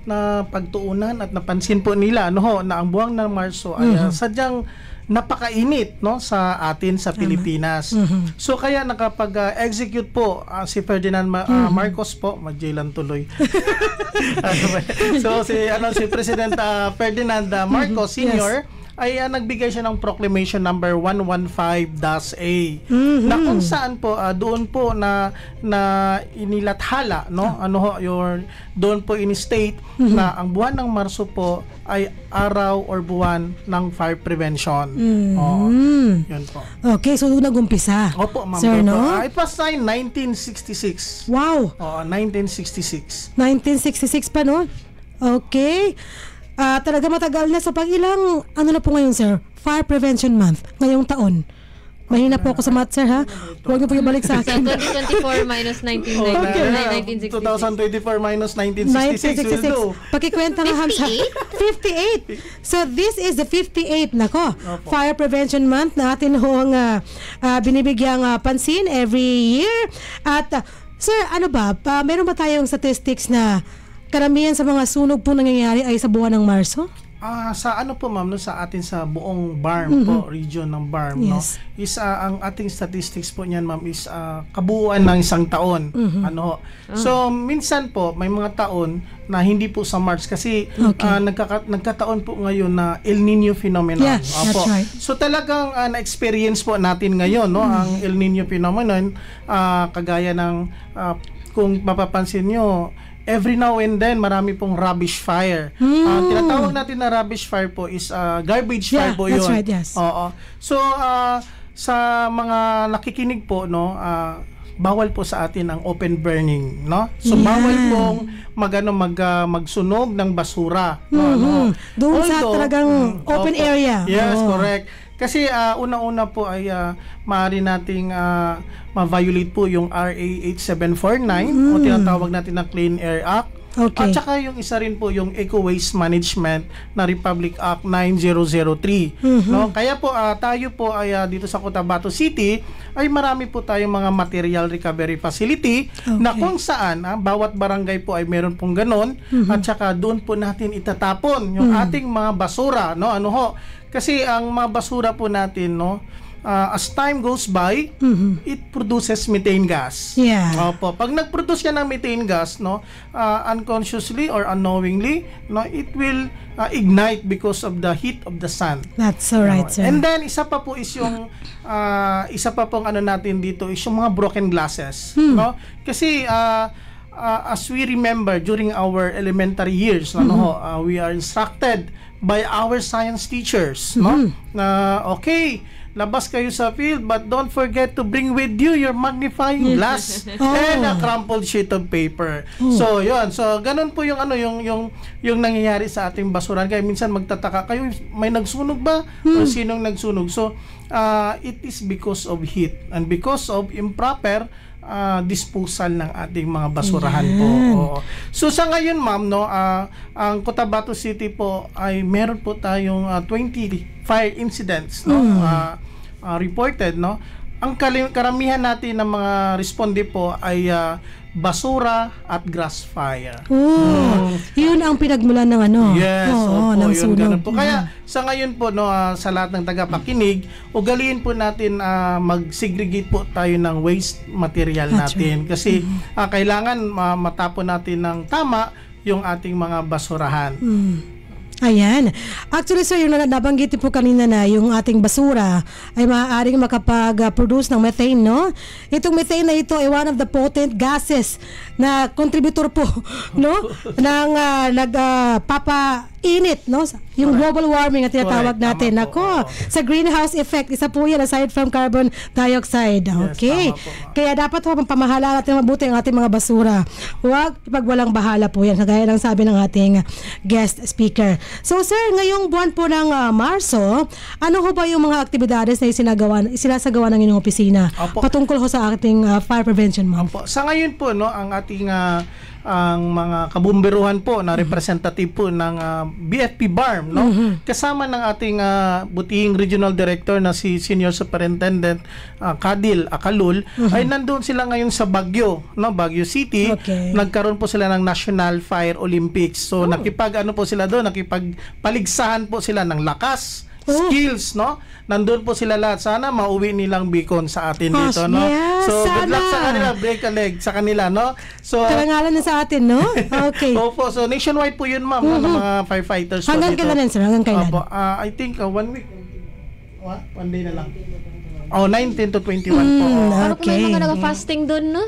napagtuunan at napansin po nila na ang buwan ng Marso ay sadyang napakainit sa atin sa Pilipinas. So kaya nakapag-execute po si Ferdinand Marcos po, mag-jailan tuloy. So si President Ferdinand Marcos Sr. ay nagbigay siya ng proclamation number 115-A na kung saan po doon po na inilathala doon po in-state na ang buwan ng Marso po ay araw or buwan ng fire prevention. Yun po. Okay, so doon nag-umpisa. Opo, ma'am. Sir, no? It was signed 1966. Wow. 1966. 1966 pa noon. Okay. Talaga matagal na. So pag ilang, na po ngayon, sir? Fire Prevention Month, ngayong taon. Mahina po ako sa math, sir, ha? Huwag niyo po ibalik sa So, akin. 2024 minus 1966. 2024 minus 1966 will do. Pakikwenta nga, Hamsa. 58. So this is the 58, nako. Fire Prevention Month na atin hong binibigyang pansin every year. At, sir, meron ba tayong statistics na karamihan sa mga sunog po nangyayari ay sa buwan ng Marso? Sa po ma'am, sa atin sa buong BARM po, region ng BARM, Yes. is ang ating statistics po niyan ma'am is kabuuan ng isang taon. So minsan po may mga taon na hindi po sa March kasi nagkataon po ngayon na El Nino phenomenon. Yeah, that's right. So talagang na-experience po natin ngayon ang El Nino phenomenon, kagaya ng kung mapapansin nyo, every now and then, marami pong rubbish fire. Tinatawag natin na rubbish fire po is garbage fire po yun. That's right, yes. Oo. So, sa mga nakikinig po, bawal po sa atin ang open burning, no? So, bawal pong magsunog ng basura. Doon sa talagang open area. Yes, correct. Kasi una-una po ay maaari nating ma-violate po yung RA 8749 o tinatawag natin na Clean Air Act. Okay. At saka yung isa rin po yung Eco Waste Management na Republic Act 9003. No? Kaya po tayo po ay dito sa Cotabato City ay marami po tayong mga material recovery facility na kung saan bawat barangay po ay meron pong ganon at saka doon po natin itatapon yung ating mga basura, no? Kasi ang mga basura po natin, as time goes by, it produces methane gas. Yeah. Opo. Pag nag-produce yan ng methane gas, unconsciously or unknowingly, it will ignite because of the heat of the sun. That's so right, sir. And then isa pa po is yung isa pa pong natin dito is yung mga broken glasses, no? Kasi as we remember during our elementary years, we are instructed by our science teachers, na okay, labas kayo sa field but don't forget to bring with you your magnifying glass and a crumpled sheet of paper. So yun, so ganun po yung yung nangyayari sa ating basurahan. Kaya minsan magtataka kayo, may nagsunog ba o sinong nagsunog? So it is because of heat and because of improper disposal ng ating mga basurahan po. So sa ngayon ma'am, ang Cotabato City po ay meron po tayong 20 fire incidents reported, no? Ang karamihan natin ng mga responde po ay basura at grass fire. Yun ang pinagmulan ng Yes, ng yun sunog. ganun po. Kaya sa ngayon po sa lahat ng tagapakinig, ugaliin po natin mag-segregate po tayo ng waste material natin kasi kailangan matapon natin ng tama yung ating mga basurahan. Ayan. Actually, sir, yung nabanggit po kanina na yung ating basura ay maaaring makapag-produce ng methane, no? Itong methane na ito ay one of the potent gases na contributor po, no? ng nagpapainit, no? Yung global warming na tinatawag natin. Nako, sa greenhouse effect, isa po yan aside from carbon dioxide. Okay. Kaya dapat po pamahalaan natin mabuti ang ating mga basura. Huwag ipagwalang bahala po yan, kagaya ng sabi ng ating guest speaker. So sir, ngayong buwan po ng Marso, ano ho ba yung mga aktibidades na sinasagawa ng inyong opisina patungkol ho sa ating Fire Prevention Month? Sa ngayon po, ang ating ang mga kabumberuhan po na representative po ng BFP BARM, no? Kasama ng ating butihing regional director na si Senior Superintendent Kadil Akalul, ay nandoon sila ngayon sa Baguio, no? Baguio City. Okay. Nagkaroon po sila ng National Fire Olympics. So nakipag-ano po sila doon, nakipagpaligsahan po sila ng lakas, skills, no? Nandun po sila lahat. Sana mauwi nilang beacon sa atin dito, no? Yes, So, good luck sana. sa kanila. Break a leg sa kanila, no? So, Karangalan na sa atin, no? Okay. opo. So, nationwide po yun, ma'am, ng mga firefighters. po Hanggang dito. kailan, sir? Hanggang kailan? Opo. I think 1 week. What? 1 day na lang. 19 to 21 po. Pero kung may Okay. mga naka-fasting doon, no?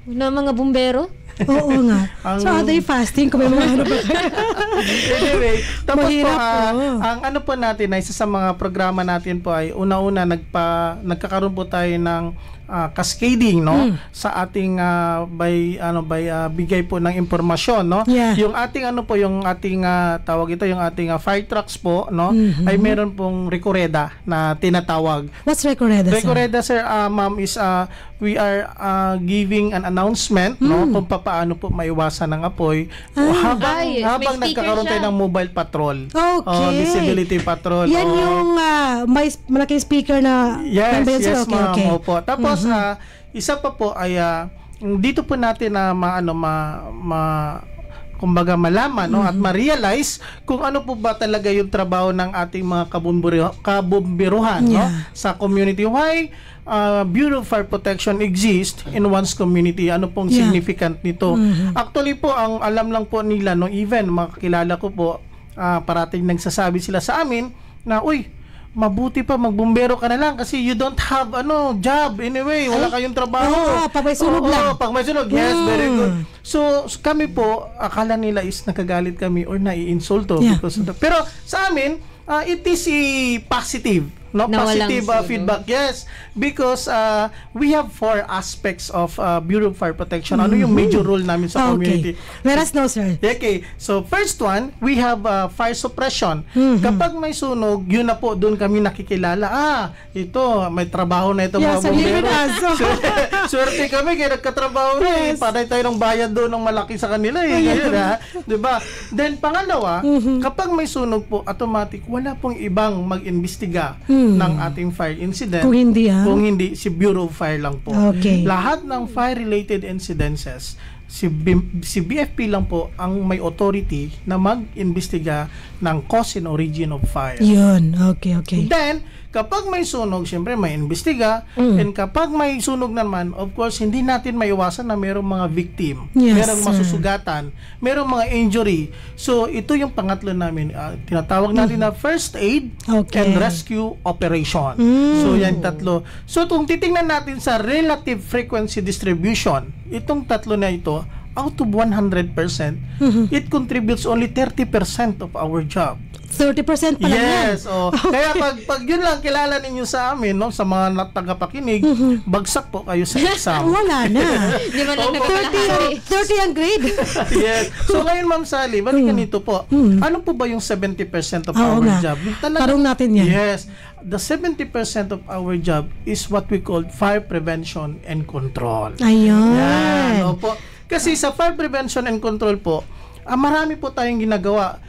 Na mga bumbero. Oo nga. So, are they fasting? Kung may mga ano ba kayo? Anyway, tapos Mahirap po, po. ang ano po natin, ay isa sa mga programa natin po ay una-una nagkakaroon po tayo ng cascading, no, sa ating bigay po ng impormasyon, no. Yeah. Yung ating yung ating tawag ito, yung ating fire trucks po, no, ay meron pong rekoreda na tinatawag. What's Recoreda, sir? Rekoreda, sir, ma'am, is we are giving an announcement, no, kung paano po maiwasan ng apoy habang Ay, may speaker nagkakaroon tayo siya. ng mobile patrol. Okay. Disability patrol. Yan yung may malaking speaker na Yes, ba yun, sir? yes, Okay, ma'am. okay. Opo. Tapos isa pa po ay dito po natin na kumbaga malaman, no, at ma-realize kung ano po ba talaga yung trabaho ng ating mga kabumbiruhan, no, Yeah. sa community. Why Bureau of Fire Protection exists in one's community? Ano pong Yeah. significant nito? Actually po, ang alam lang po nila, no, even mga kakilala ko po, parating nagsasabi sila sa amin na, uy, mabuti pa magbumbero ka na lang kasi you don't have job anyway, wala kayong trabaho. Oo, pag may sunog lang. Pag may sunog, yes, very good. So kami po, akala nila is nakagalit kami or nai-insulto Yeah. because of pero sa amin, it is a positive, no, Na walang positive sunog. feedback, yes, because we have 4 aspects of Bureau of Fire Protection. Ano yung major role namin sa community? Okay. Let us know, sir. Okay, so first one, we have fire suppression. Kapag may sunog, yun na po, doon kami nakikilala. Ito, may trabaho na ito, Yeah, mga sa bumbero. Liban, Swerte kami, kaya nagkatrabaho na eh. Panay tayo ng bayad doon ng malaki sa kanila eh. Ganyan, ha? Diba? Then, pangalawa, kapag may sunog po, automatic, wala pong ibang mag-imbestiga ng ating fire incident. Kung hindi, Kung hindi, si Bureau of Fire lang po. Okay. Lahat ng fire-related incidences, si BFP lang po ang may authority na mag-imbestiga ng cause and origin of fire. Yun. Okay, okay. Then, kapag may sunog, syempre may imbestiga. And kapag may sunog naman, of course, hindi natin maiwasan na merong mga victim. Yes, merong sir. masusugatan. Merong mga injury. So, ito yung pangatlo namin. Tinatawag natin na first aid Okay. and rescue operation. So, yan tatlo. So, kung titingnan natin sa relative frequency distribution, itong tatlo na ito, out of 100%, it contributes only 30% of our job. 30% pa lang yan. Yes, kaya pag yun lang kilala ninyo sa amin, no, sa mga tagapakinig, bagsak po kayo sa exam. Wala na. Di ba lang Opo. nagkakalahari? 30 ang grade. Yes. So ngayon, Ma'am Sally, balikan nito po. Ano po ba yung 70% of Oo our nga. job? Yung Tarong natin yan. Yes. The 70% of our job is what we call fire prevention and control. Ayun. Yan, opo. Kasi sa fire prevention and control po, marami po tayong ginagawa.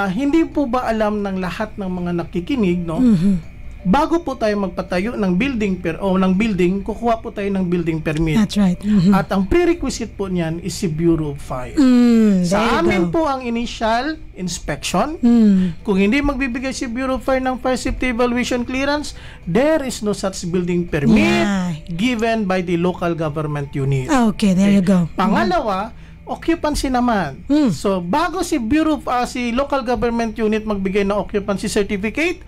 Hindi po ba alam ng lahat ng mga nakikinig, no? Bago po tayo magpatayo ng building kukuha po tayo ng building permit. That's right. At ang prerequisite po niyan is si Bureau of Fire. Sa amin po ang initial inspection. Kung hindi magbibigay si Bureau of Fire ng Fire Safety Evaluation Clearance, there is no such building permit Yeah. given by the local government unit. Okay, there you go. Pangalawa, occupancy naman. So, bago si si local government unit magbigay ng occupancy certificate,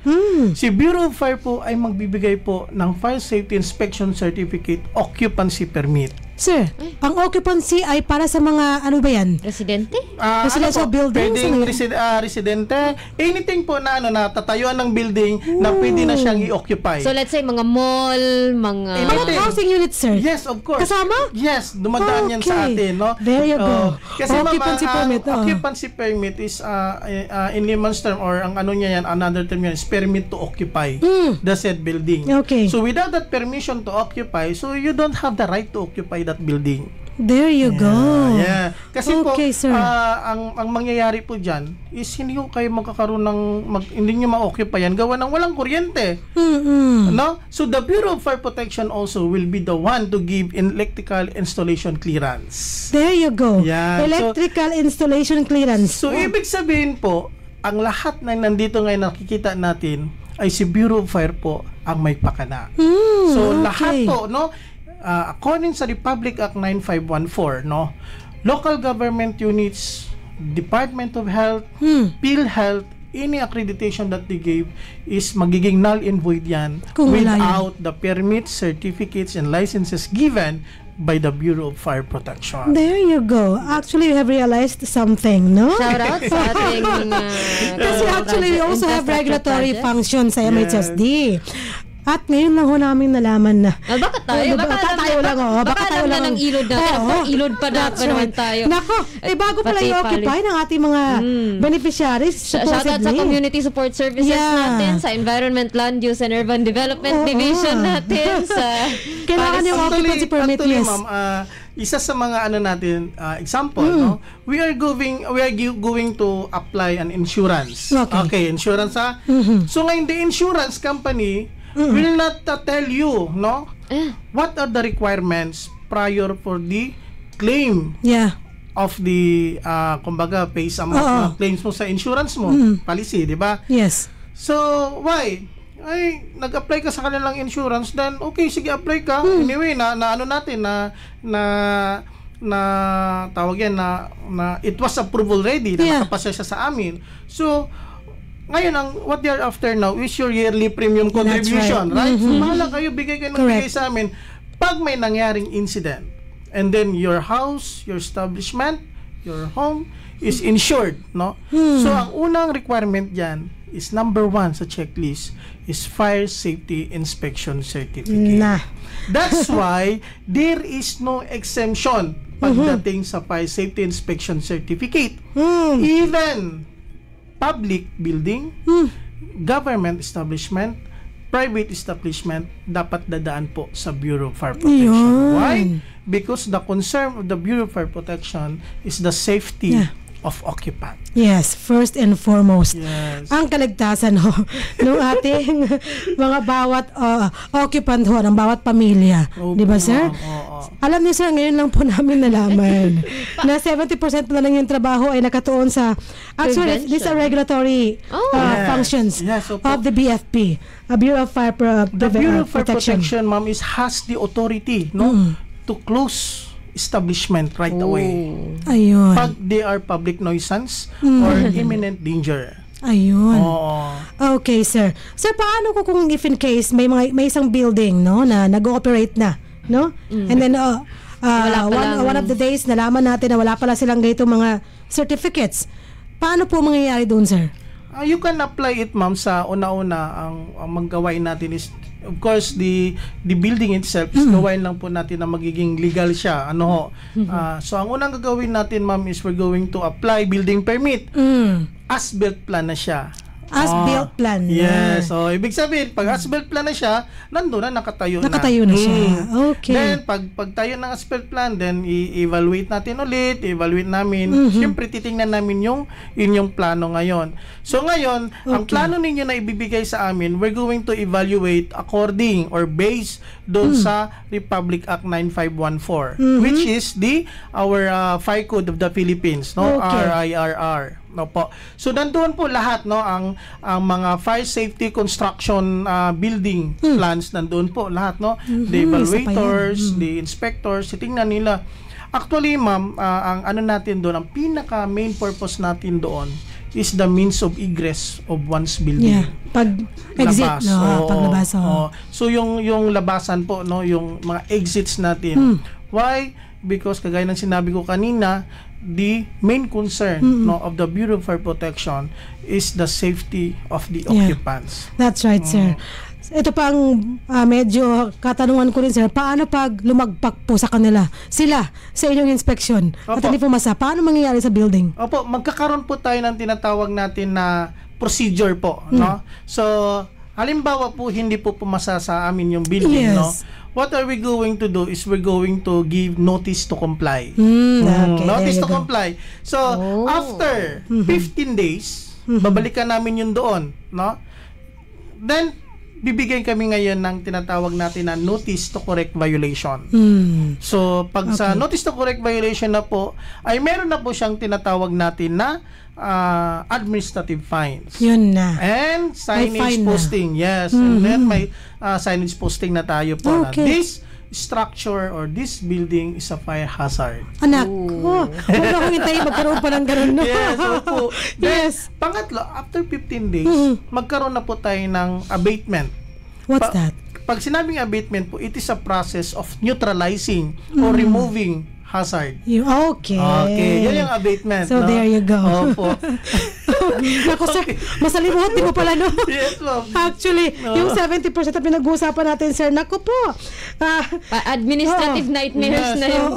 si Bureau of Fire po ay magbibigay po ng Fire Safety Inspection Certificate Occupancy Permit. Sir, ang occupancy ay para sa mga, ano ba yan? Residente? Residential buildings, Pwedeng ano yan? residente. Anything po na natatayuan ng building na pwede na siyang i-occupy. So let's say mga mall, mga... Anything. Housing units, sir? Yes, of course. Kasama? Yes, dumadaan yan sa Okay. atin, no? There you go. Kasi Occupancy permit, occupancy permit is in layman's term or ang ano niya yan, another term yan is permit to occupy the said building. Okay. So without that permission to occupy, so you don't have the right to occupy that building. There you go. Yeah. Kasi Okay, po, sir. ang mangyayari po dyan is hindi ko kayo magkakaroon ng, hindi nyo ma-occupy yan, gawa ng walang kuryente. No? So the Bureau of Fire Protection also will be the one to give electrical installation clearance. There you go. Yeah. Electrical installation clearance. So ibig sabihin po, ang lahat na nandito ngayon nakikita natin ay si Bureau of Fire po ang may pakana. So lahat po, no? According sa Republic Act 9514, no, local government units, Department of Health, PhilHealth, any accreditation that they gave is magiging null and void yan Kung wala without the permits, certificates, and licenses given by the Bureau of Fire Protection. There you go. Actually, we have realized something, no? Shout out sa ating Kasi actually, we also have regulatory project. functions sa MHSD. At ngayon lang ho namin nalaman na. Bakit tayo? Baka tayo lang. Baka tayo lang ng ilod natin. Ilod pa naman tayo. Nako, bago pala i-occupy ng ating mga beneficiaries. Shout out sa Community Support Services natin, sa Environment, Land Use and Urban Development Division natin, sa kailangan yung occupancy permit, yes. Ma'am, isa sa mga natin example, no, we are going to apply an insurance. Okay, insurance So ngayon the insurance company will not tell you, no, what are the requirements prior for the claim of the kumbaga pays amount claims mo sa insurance mo, policy, di ba? Yes. So why? Ay, nag-apply ka sa kanilang insurance, then okay, sige, apply ka. Anyway, na ano natin na tawag yan na it was approved already, na nakapasa siya sa amin. So ngayon, what they are after now is your yearly premium contribution, right? So, mahala kayo, bigay kayo ng bigay sa amin. Pag may nangyaring incident, and then your house, your establishment, your home is insured, no? So, ang unang requirement dyan is number 1 sa checklist is Fire Safety Inspection Certificate. That's why there is no exemption pagdating sa Fire Safety Inspection Certificate. Even public building, government establishment, private establishment, dapat dadaan po sa Bureau of Fire Protection. Why? Because the concern of the Bureau of Fire Protection is the safety of occupant. Yes, first and foremost. Yes. Ang kaligtasan ho ng ating mga bawat occupant ho, ng bawat pamilya. Di ba, sir? Alam niyo, sir, ngayon lang po namin nalaman na 70% na lang yung trabaho ay nakatuon sa actually, these are regulatory functions of the BFP, Bureau of Fire The Bureau of Fire Protection, ma'am, has the authority, no, to close establishment right away. Ayun. Pag they are public nuisance or imminent danger. Ayun. Okay, sir. Sir, paano kung if in case may isang building, no, na nag-ooperate na, no? And then one of the days nalaman natin na wala pala silang ganito mga certificates. Paano po mangyayari doon, sir? You can apply it, ma'am, sa una-una. Ang maggawain natin is, of course, the building itself is gawain lang po natin na magiging legal siya. So ang unang gagawin natin, ma'am, is we're going to apply building permit. As-built plan na siya. As-built plan. Yes. So ibig sabihin, pag as-built plan na siya, nandun na, nakatayo na. Nakatayo na siya. Okay. Then pag tayo ng as-built plan, then i-evaluate natin ulit, evaluate namin. Siyempre titingnan namin yung inyong plano ngayon. So ngayon, ang plano ninyo na ibibigay sa amin, we're going to evaluate according or based doon sa Republic Act 9514, which is our Fire Code of the Philippines, no? RIRR. No po. So nandoon po lahat, no, ang mga fire safety construction building plans, nandoon po lahat, no. The evaluators, the inspectors, tingnan nila. Actually, ma'am, ang ano natin doon, ang pinaka main purpose natin doon is the means of egress of one's building. Pag-exit, paglabas. So yung labasan po, no, yung mga exits natin. Why? Because kagaya ng sinabi ko kanina, the main concern, no, of the Bureau of Fire Protection is the safety of the occupants. That's right, sir. Ito pa ang medyo katanungan ko rin, sir. Paano pag lumagpak po sa kanila, sila, sa inyong inspection, at hindi pumasa, paano mangyayari sa building? Magkakaroon po tayo ng tinatawag natin na procedure po, no? So halimbawa po hindi po pumasa sa amin yung building, Yes. no? What are we going to do is we're going to give notice to comply. Okay, Notice there you to go. comply. So, after 15 days, babalikan namin yun doon, no? Then, bibigyan kami ngayon ng tinatawag natin na notice to correct violation. So, pag sa notice to correct violation na po, ay meron na po siyang tinatawag natin na administrative fines. Yun na. And signage fine na. posting, yes. And then may signage posting na tayo po na Okay. this structure or this building is a fire hazard. Anak ko. Huwag akong hintayin magkaroon pa ng ganun. No? Yes, opo. Then, Yes. pangatlo, after 15 days, magkaroon na po tayo ng abatement. What's that? Pag sinabing abatement po, it is a process of neutralizing or removing hazard. Okay. Okay, yun yung abatement. So, no? there you go. Opo. Ako, sir, masalimutin mo pala, no? Yes, ma'am. Actually, yung 70% na pinag-uusapan natin, sir, naku po. Administrative nightmares Yes. na yun.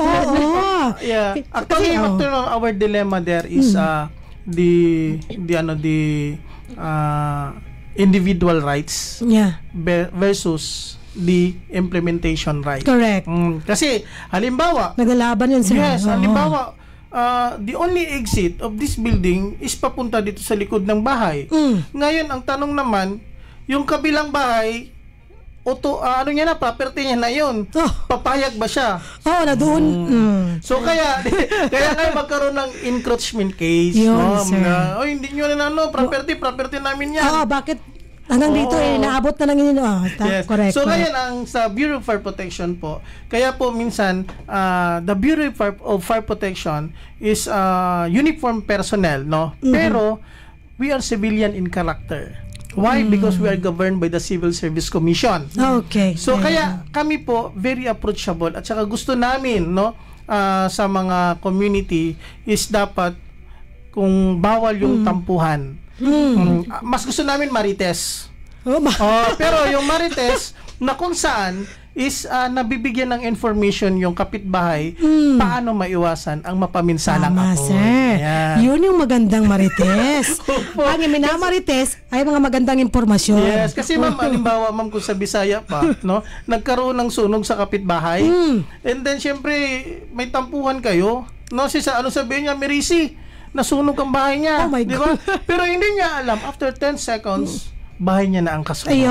Yeah. Actually, after our dilemma there is the individual rights Yeah. versus the implementation right. Correct. Kasi halimbawa, Naglalaban yun, sir. yes, Oo. halimbawa, the only exit of this building is papunta dito sa likod ng bahay. Ngayon, ang tanong naman, yung kabilang bahay, ano niya na, property niya na yun. Oh. Papayag ba siya? Oo, na doon. So kaya ngayon magkaroon ng encroachment case, Yun, no? sir. Hindi niyo na property namin yan. Oo, bakit hanggang dito naabot na lang yun. Yes. Correct. So correct. ngayon ang sa Bureau of Fire Protection po, kaya po minsan the Bureau of Fire Protection is uniform personnel, no? Pero we are civilian in character. Why? Because we are governed by the Civil Service Commission. Okay. So kaya kami po very approachable at saka gusto namin, no, sa mga community is dapat kung bawal yung tampuhan. Mas gusto namin marites. Pero yung marites na kung saan is nabibigyan ng information yung kapitbahay paano maiwasan ang mapaminsalang Tama, apoy. sir. Yan. Yun yung magandang marites. Ang minamarites ay mga magandang impormasyon. Yes, kasi ma'am, halimbawa ma'am kung sa Bisaya pa, no, nagkaroon ng sunog sa kapitbahay. And then syempre may tampuhan kayo, no, ano sabihin niya, Merisi, nasunog ang bahay niya. Oh my di ba? God. Pero hindi niya alam, after 10 seconds, bahay niya na ang kasunog. Ayun.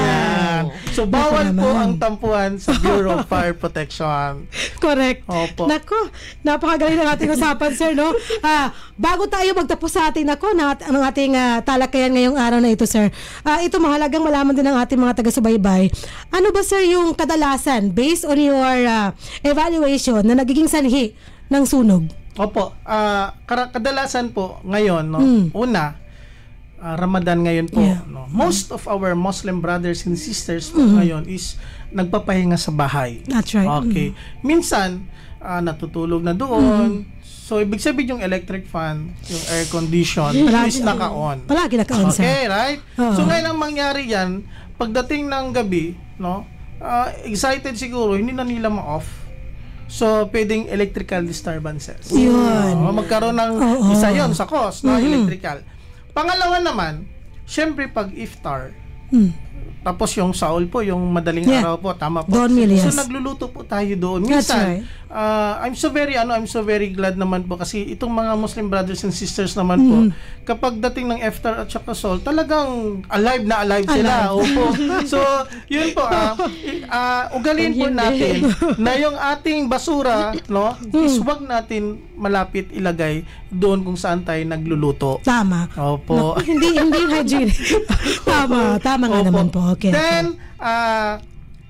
Yan. So, bawal Naku po naman. ang tampuhan sa Bureau of Fire Protection. Correct. Opo. Nako, napakagaling ng ating usapan, sir, no? Bago tayo magtapos sa ating ang ating talakayan ngayong araw na ito, sir. Ito mahalagang malaman din ng ating mga taga-subaybay. Ano ba, sir, yung kadalasan based on your evaluation na nagiging sanhi ng sunog? Opo. Kadalasan po ngayon, no, una, Ramadan ngayon po, Yeah. no. Most of our Muslim brothers and sisters po ngayon is nagpapahinga sa bahay. That's right. Okay. Minsan natutulog na doon. So ibig sabihin yung electric fan, yung air condition is naka-on. Palagi naka-on, sir. Okay, right? Oo. So ngayon ang mangyari yan, pagdating ng gabi, no, excited siguro, hindi na nila ma-off. So, pwedeng electrical disturbances. Yun. Magkaroon ng isa yon sa cause, no, electrical. Pangalawa naman, syempre pag iftar, tapos yung saul po, yung madaling araw po, tama po. Dawn meal, yes. So nagluluto po tayo doon. That's Minsan, right. I'm so very glad naman po kasi itong mga Muslim brothers and sisters naman po, kapag dating ng iftar at saka saul, talagang alive na alive sila. Opo. So, yun po, ugaliin po natin na yung ating basura, no, is wag natin malapit ilagay doon kung saan tayo nagluluto. Tama. Opo. Naku, hindi hygienic. Tama nga Opo. naman po. Okay. Then,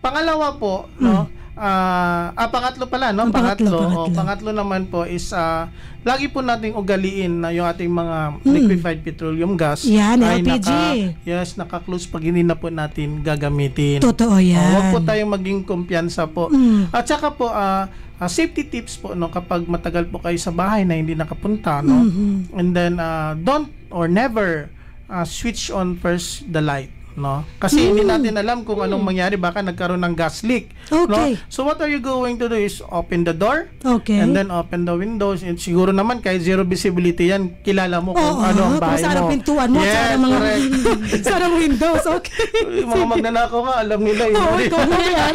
pangalawa po, no? Pangatlo pala, no? Pangatlo naman po is lagi po nating ugaliin na yung ating mga liquefied petroleum gas Yan, ay LPG. naka-close pag hindi na po natin gagamitin. Totoo yan. Huwag po tayong maging kumpiyansa po. At saka po, safety tips po, no, kapag matagal po kayo sa bahay na hindi nakapunta, no? And then, don't or never switch on first the light. no? Kasi hindi natin alam kung anong mangyari, baka nagkaroon ng gas leak, Okay. no? So what are you going to do is open the door, Okay. and then open the windows. And siguro naman kahit zero visibility yan, kilala mo kung ano ang bahay kung saan ang mo. pintuan mo, Yes, saan ang mga correct. saan ang windows. Okay. Yung mga magnanakaw nga, alam nila yun. Ikaw mo yan.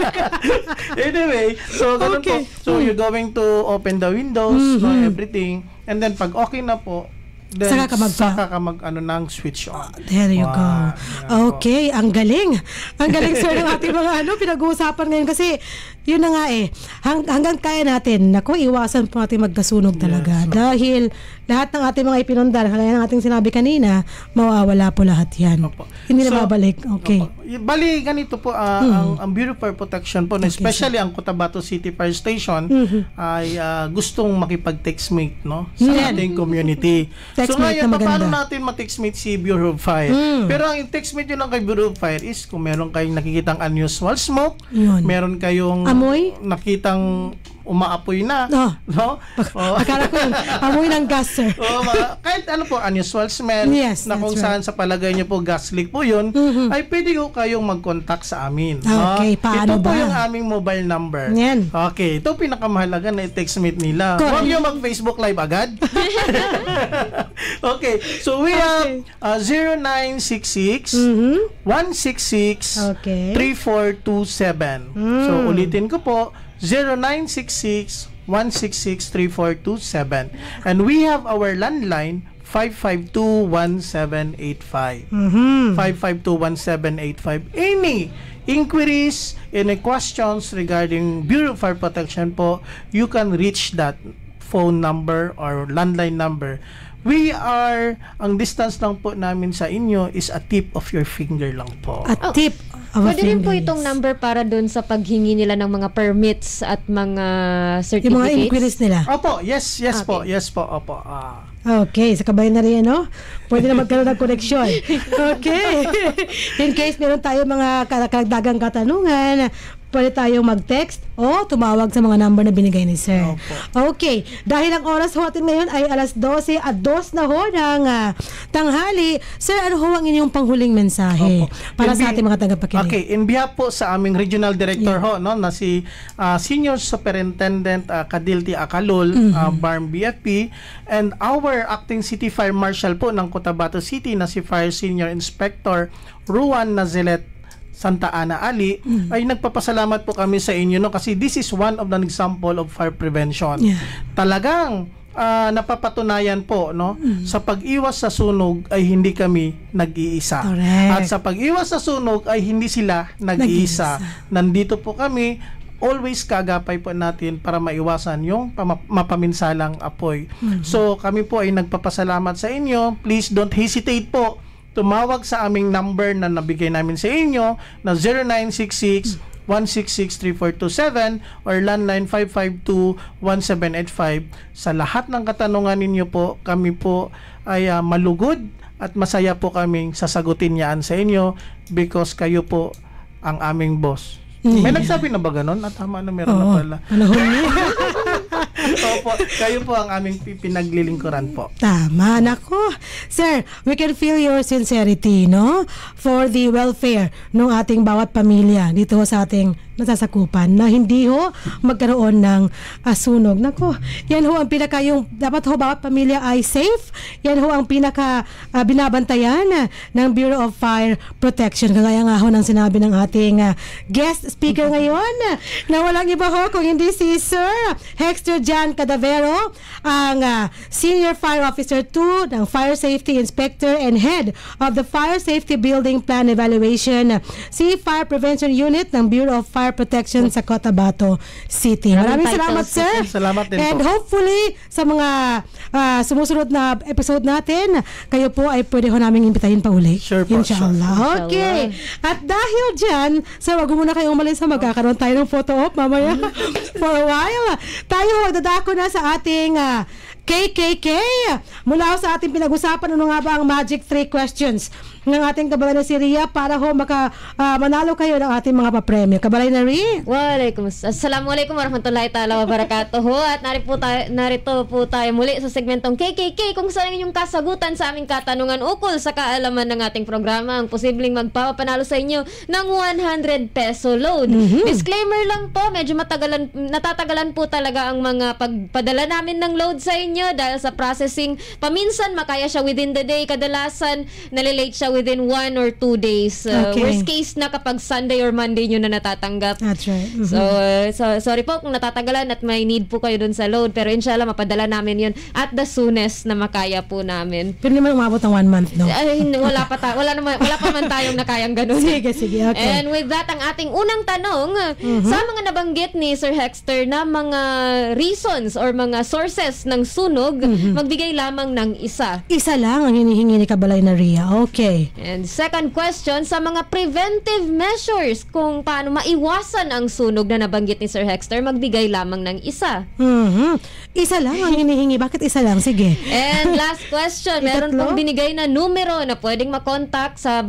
Anyway, so ganun Okay. po. So you're going to open the windows, no, everything, and then pag okay na po, then Saka ka ng switch on. There you Wow, go. yan po. Okay, ang galing. Ang galing, sir, ng ating mga pinag-uusapan ngayon kasi yun na nga hanggang kaya natin, iwasan po natin magkasunog talaga. Yes. Dahil lahat ng ating mga ipinundal, kagaya ng ating sinabi kanina, mawawala po lahat yan. Opo. Hindi na So, babalik. Okay. Opo. Bali, ganito po, ang Bureau of Fire Protection po, especially ang Cotabato City Fire Station, ay gustong makipag-textmate, no, sa ating community. So Textmate ngayon, na maganda. paano natin ma-textmate si Bureau of Fire? Pero ang textmate nyo lang kay Bureau of Fire is kung meron kayong nakikitang unusual smoke, Yun. meron kayong Amoy? nakitang umaapoy na, no? Akala ko yun, amoy ng gas, sir. Kahit ano po, unusual smell, Yes, na kung that's saan sa palagay niyo po gas leak po yun, ay pwede ko kayong mag-contact sa amin. Okay, paano ito po ba? yung aming mobile number. Yan. Okay, ito pinakamahalaga na i-textmate nila. Correct. Huwag niyo mag-Facebook Live agad. Okay, so we have 0966 166 Okay. 3427. So ulitin ko po, 0966 166-3427. And we have our landline 552-1785. 552-1785. Any inquiries, any questions regarding Bureau of Fire Protection po, you can reach that phone number or landline number. Ang distance lang po namin sa inyo is a tip of your finger lang po. A tip of a Pwede rin po finger, itong yes. number para doon sa paghingi nila ng mga permits at mga certificates. Yung mga inquiries nila. Opo, yes po, Okay. yes po, opo. Okay, sa kabayan na rin, no? Pwede na magkaroon ng koneksyon. Okay. In case meron tayo mga karagdagang katanungan, pwede tayong mag-text o tumawag sa mga number na binigay ni Sir. Okay. Dahil ang oras ho natin ngayon ay alas 12 at 2 na ho ng tanghali. Sir, ano ho ang inyong panghuling mensahe para sa ating mga tagapakinig? Okay, in behalf po sa aming regional director ho, no, na si Senior Superintendent Kadilti Akalol, BARM BFP, and our acting City Fire Marshal po ng Cotabato City na si Fire Senior Inspector Ruan Nazelet Santa Ana Ali, ay nagpapasalamat po kami sa inyo, no, kasi this is one of the example of fire prevention. Talagang napapatunayan po, no, sa pag-iwas sa sunog ay hindi kami nag-iisa. Correct. At sa pag-iwas sa sunog ay hindi sila nag-iisa. Nandito po kami, always kaagapay po natin para maiwasan yung mapaminsalang apoy. So kami po ay nagpapasalamat sa inyo. Please don't hesitate po tumawag sa aming number na nabigay namin sa inyo na 0966 166-3427 or landline 552-1785. Sa lahat ng katanungan ninyo po, kami po ay malugod at masaya po kaming sasagutin niyaan sa inyo because kayo po ang aming boss. May nagsabi na ba ganon? At tama na, meron na pala. Opo, kayo po ang aming pinaglilingkuran po. Tama, nako. Sir, we can feel your sincerity, no? For the welfare ng ating bawat pamilya dito sa ating nasasakupan na hindi ho magkaroon ng sunog. Nako, yan ho ang pinaka, yung dapat ho bawat pamilya ay safe. Yan ho ang pinaka binabantayan ng Bureau of Fire Protection. Kagaya nga ho ng sinabi ng ating guest speaker ngayon na walang iba ho kung hindi si Sir Hexter Jan Cadavero, ang Senior Fire Officer 2 ng Fire Safety Inspector and Head of the Fire Safety Building Plan Evaluation Sea Fire Prevention Unit ng Bureau of Fire Protection sa Cotabato City. Maraming salamat, sir. Salamat din and po. hopefully sa mga sumusunod na episode natin, kayo po ay pwede ho namin imbitahin pa uli. Sure po, Inshallah. Okay. At dahil dyan, sir, wag muna kayong umalis, magkakaroon tayo ng photo op mamaya for a while. Tayo dadako na sa ating KKK. Mula sa ating pinag-usapan, ano nga ba ang Magic 3 Questions ng ating kabalay na si Ria para ho manalo kayo ng ating mga papremyo. Kabalay na Ria. Assalamualaikum warahmatullahi ta'ala wabarakatuh. At narito po tayo muli sa segmentong KKK kung saan inyong kasagutan sa aming katanungan ukol sa kaalaman ng ating programa ang posibleng magpapanalo sa inyo ng 100 peso load. Disclaimer lang po, medyo natatagalan po talaga ang mga pagpadala namin ng load sa inyo dahil sa processing. Paminsan makaya siya within the day, kadalasan nalilate siya within 1 or 2 days. Worst case na kapag Sunday or Monday nyo na natatanggap. That's right. So sorry po kung natatagalan at may need po kayo dun sa load, pero inshallah mapadala namin yun at the soonest na makaya po namin. Pero naman umabot ng 1 month, no? Wala pa man tayong nakayang ganun. Sige, okay. And with that, ang ating unang tanong, sa mga nabanggit ni Sir Hexter na mga reasons or mga sources ng sunog, magbigay lamang ng isa. Isa lang ang hinihingi ni kabalay na Ria. Okay. And second question, sa mga preventive measures kung paano maiwasan ang sunog na nabanggit ni Sir Hexter, magbigay lamang ng isa. Isa lang ang hinihingi. Bakit isa lang? Sige. And last question, meron pong binigay na numero na pwedeng makontak sa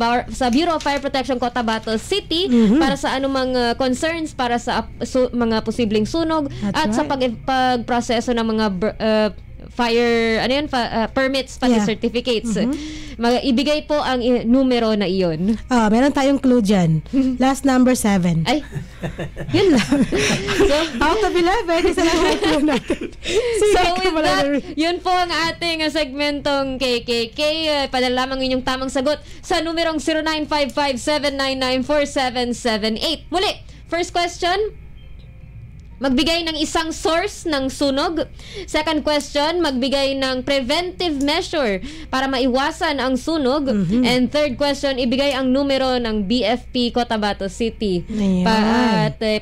Bureau of Fire Protection Cotabato City para sa anumang concerns para sa mga posibleng sunog. That's sa pagproseso ng mga fire permits pati certificates. Ibigay po ang numero na iyon. Meron tayong clue dyan. Last number 7. Ay, yun lang. So, out of 11, isa lang ang clue natin. So with that, yun po ang ating segmentong KKK. Padala lamang inyong tamang sagot sa numerong 0955-799-4778. Muli, first question, magbigay ng isang source ng sunog. Second question, magbigay ng preventive measure para maiwasan ang sunog. And third question, ibigay ang numero ng BFP Cotabato City.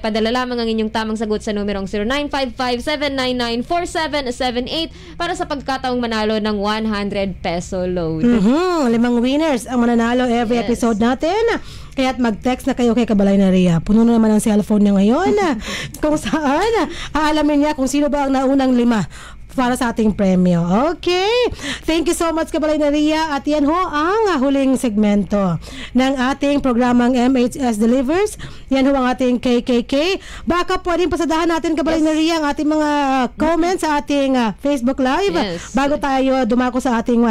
Padala lamang ang inyong tamang sagot sa numerong 0955-799-4778 para sa pagkataong manalo ng 100 peso load. 5 winners ang mananalo every episode natin. Kaya't mag-text na kayo kay Kabalay na Ria. Puno na naman ang cellphone niya ngayon. Kung saan, aalamin niya kung sino ba ang naunang 5 para sa ating premyo. Okay. Thank you so much, Kabalay na Ria. At yan ho ang huling segmento ng ating programang MHS Delivers. Yan ho ang ating KKK. Baka pwedeng pasadahan natin, Kabalay na Ria, ang ating mga comments sa ating Facebook Live bago tayo dumako sa ating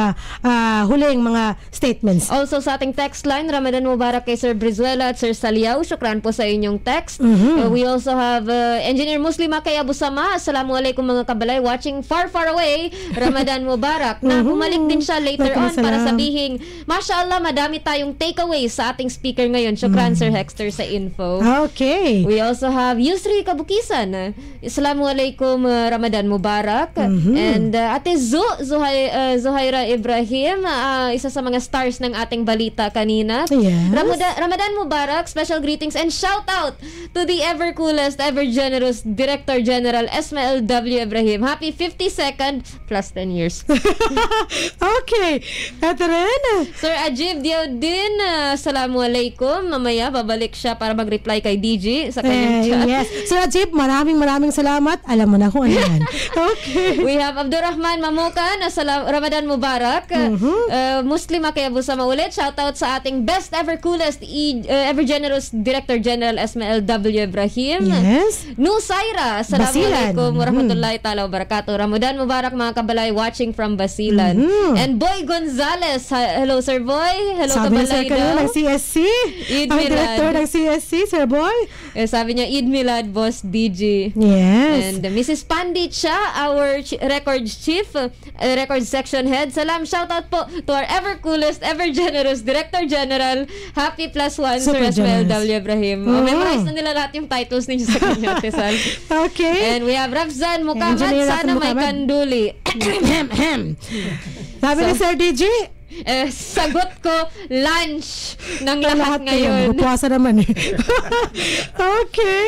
huling mga statements. Also sa ating text line, Ramadan Mubarak kay Sir Brizuela at Sir Saliao. Syukran po sa inyong text. We also have Engineer Muslima kay Abu Sama. Assalamualaikum mga kabalay watching far away. Ramadan Mubarak. Na bumalik din siya later on para sabihin, Mashallah, madami tayong takeaways sa ating speaker ngayon. Syukran Sir Hexter sa info. Okay. We also have Yusri Kabukisan. Assalamualaikum, Ramadan Mubarak. And Ate Zuhaira Ibrahim, isa sa mga stars ng ating balita kanina. Yes. Ramadan Mubarak, special greetings and shout out to the ever coolest, ever generous Director General Esmael W. Ibrahim. Happy 52nd plus 10 years. Okay. Ito rin. Sir Ajib Diodin, assalamualaikum. Mamaya babalik siya para mag-reply kay DJ sa kanyang chat. Yes. Sir Ajib, maraming salamat. Alam mo na kung ano yan. Okay. We have Abdurrahman Mamukan. Ramadan Mubarak. Muslima kay Abu Sama ulit. Shout out sa ating best ever coolest ever generous Director General Esmael W. Ibrahim. Yes. Nusaira, assalamualaikum warahmatullahi ta'ala wabarakatuh. Ramadan Mubarak mga kabalay watching from Basilan. And Boy Gonzales, hello Sir Boy. Hello sabi kabalay daw. Sabi ng CSC. Eid ang Milad. director ng CSC, Sir Boy. Sabi niya, Eid Milad, Boss DG. Yes. And Mrs. Pandit siya, our records chief, records section head. Salam, shout out po to our ever coolest, ever generous Director General. Happy +1, Sir Esmael W. Ibrahim. Memorize na nila lahat yung titles ninyo sa kanya, Tesal. Okay. And we have Rafzan Mukamat. Sana may kanduli. Sabi ni Sir DJ, sagot ko, lunch ng lahat ngayon. Puwasa naman eh. Okay.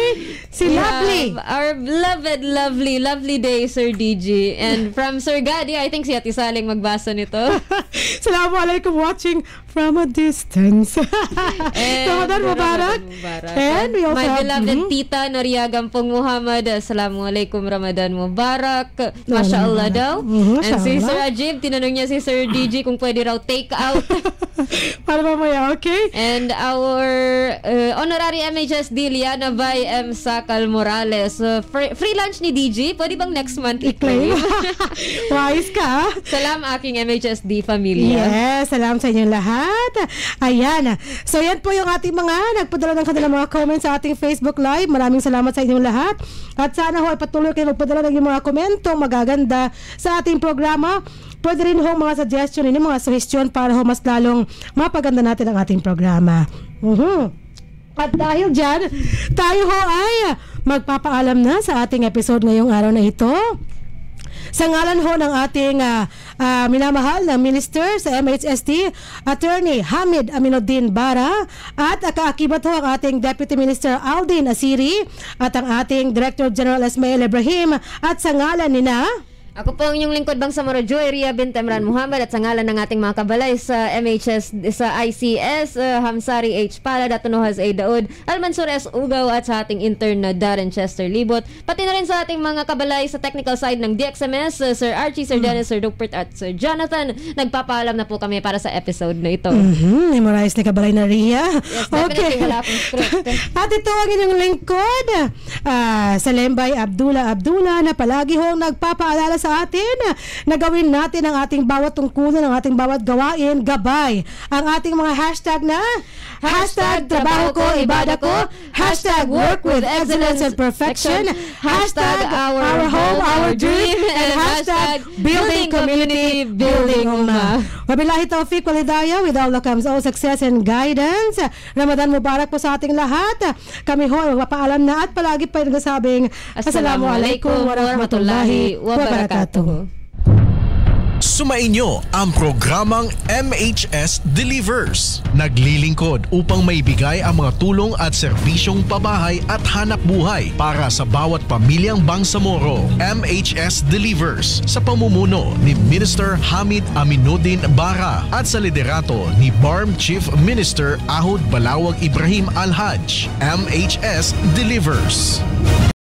Si Lovely. Our beloved, lovely day, Sir DG. And from Sir Gadi, I think si Ate Saling magbasa nito. Assalamualaikum, watching from a distance. Ramadan Mubarak. And we also my beloved Tita Noriagang Pong Muhammad. Assalamualaikum, Ramadan Mubarak. Masya Allah daw. And si Sir Ajib, tinanong niya si Sir DG kung pwede raw take out. Para mamaya, okay? And our honorary MHS Liana by M. Sacal Morales. Free lunch ni DJ. Pwede bang next month i-claim? Wise ka. Salam aking MHSD familia. Yes, salam sa inyong lahat. Ayan. So yan po yung ating mga nagpadala ng kanilang mga comments sa ating Facebook Live. Maraming salamat sa inyong lahat. At sana ho ay patuloy kayo magpadala ng mga komento magaganda sa ating programa. Pwede rin ho mga suggestion, mga suggestion para ho mas lalong mapaganda natin ang ating programa. At dahil dyan, tayo ho ay magpapaalam na sa ating episode ngayong araw na ito. Sa ngalan ho ng ating minamahal na minister sa MHST, Attorney Hamid Aminuddin Bara, at kaakibat ho ang ating Deputy Minister Aldin Asiri at ang ating Director General Ismail Ibrahim, at sa ngalan nina ako po ang inyong lingkod Bangsamoro Joy Ria bint Emran Muhammad, at sa ngalan ng ating mga kabalay sa MHS, sa ICS, Hamsari H. Palad at Nohas A. Daud, Almansur S. Ugaw, at sa ating intern na Darren Chester Libot, pati na rin sa ating mga kabalay sa technical side ng DXMS, Sir Archie, Sir Dennis, Sir Dukpert at Sir Jonathan. Nagpapaalam na po kami para sa episode na ito. Memorize ni kabalay na Ria. Yes, definitely. Wala akong script. At ito ang inyong lingkod, Salembay Abdullah na palagi hong nagpapaalala sa atin na gawin natin ang ating bawat tungkulin, ang ating bawat gawain, gabay ang ating mga hashtag na #trabaho ko, ibada ko, #work with excellence and perfection, #our home, our dream, and #building community, building ummah. Wabillahi taufiq wal hidayah, with Allah comes all success and guidance. Ramadan Mubarak po sa ating lahat. Kami ho magpapaalam na at palagi pa nagsasabing Assalamualaikum warahmatullahi wabarakatuh. Sumainyo ang programang MHS Delivers. Naglilingkod upang maibigay ang mga tulong at serbisyong pabahay at hanap buhay para sa bawat pamilyang Bangsamoro. MHS Delivers sa pamumuno ni Minister Hamid Aminuddin Bara at sa liderato ni BARM Chief Minister Ahud Balawag Ibrahim Al-Haj. MHS Delivers.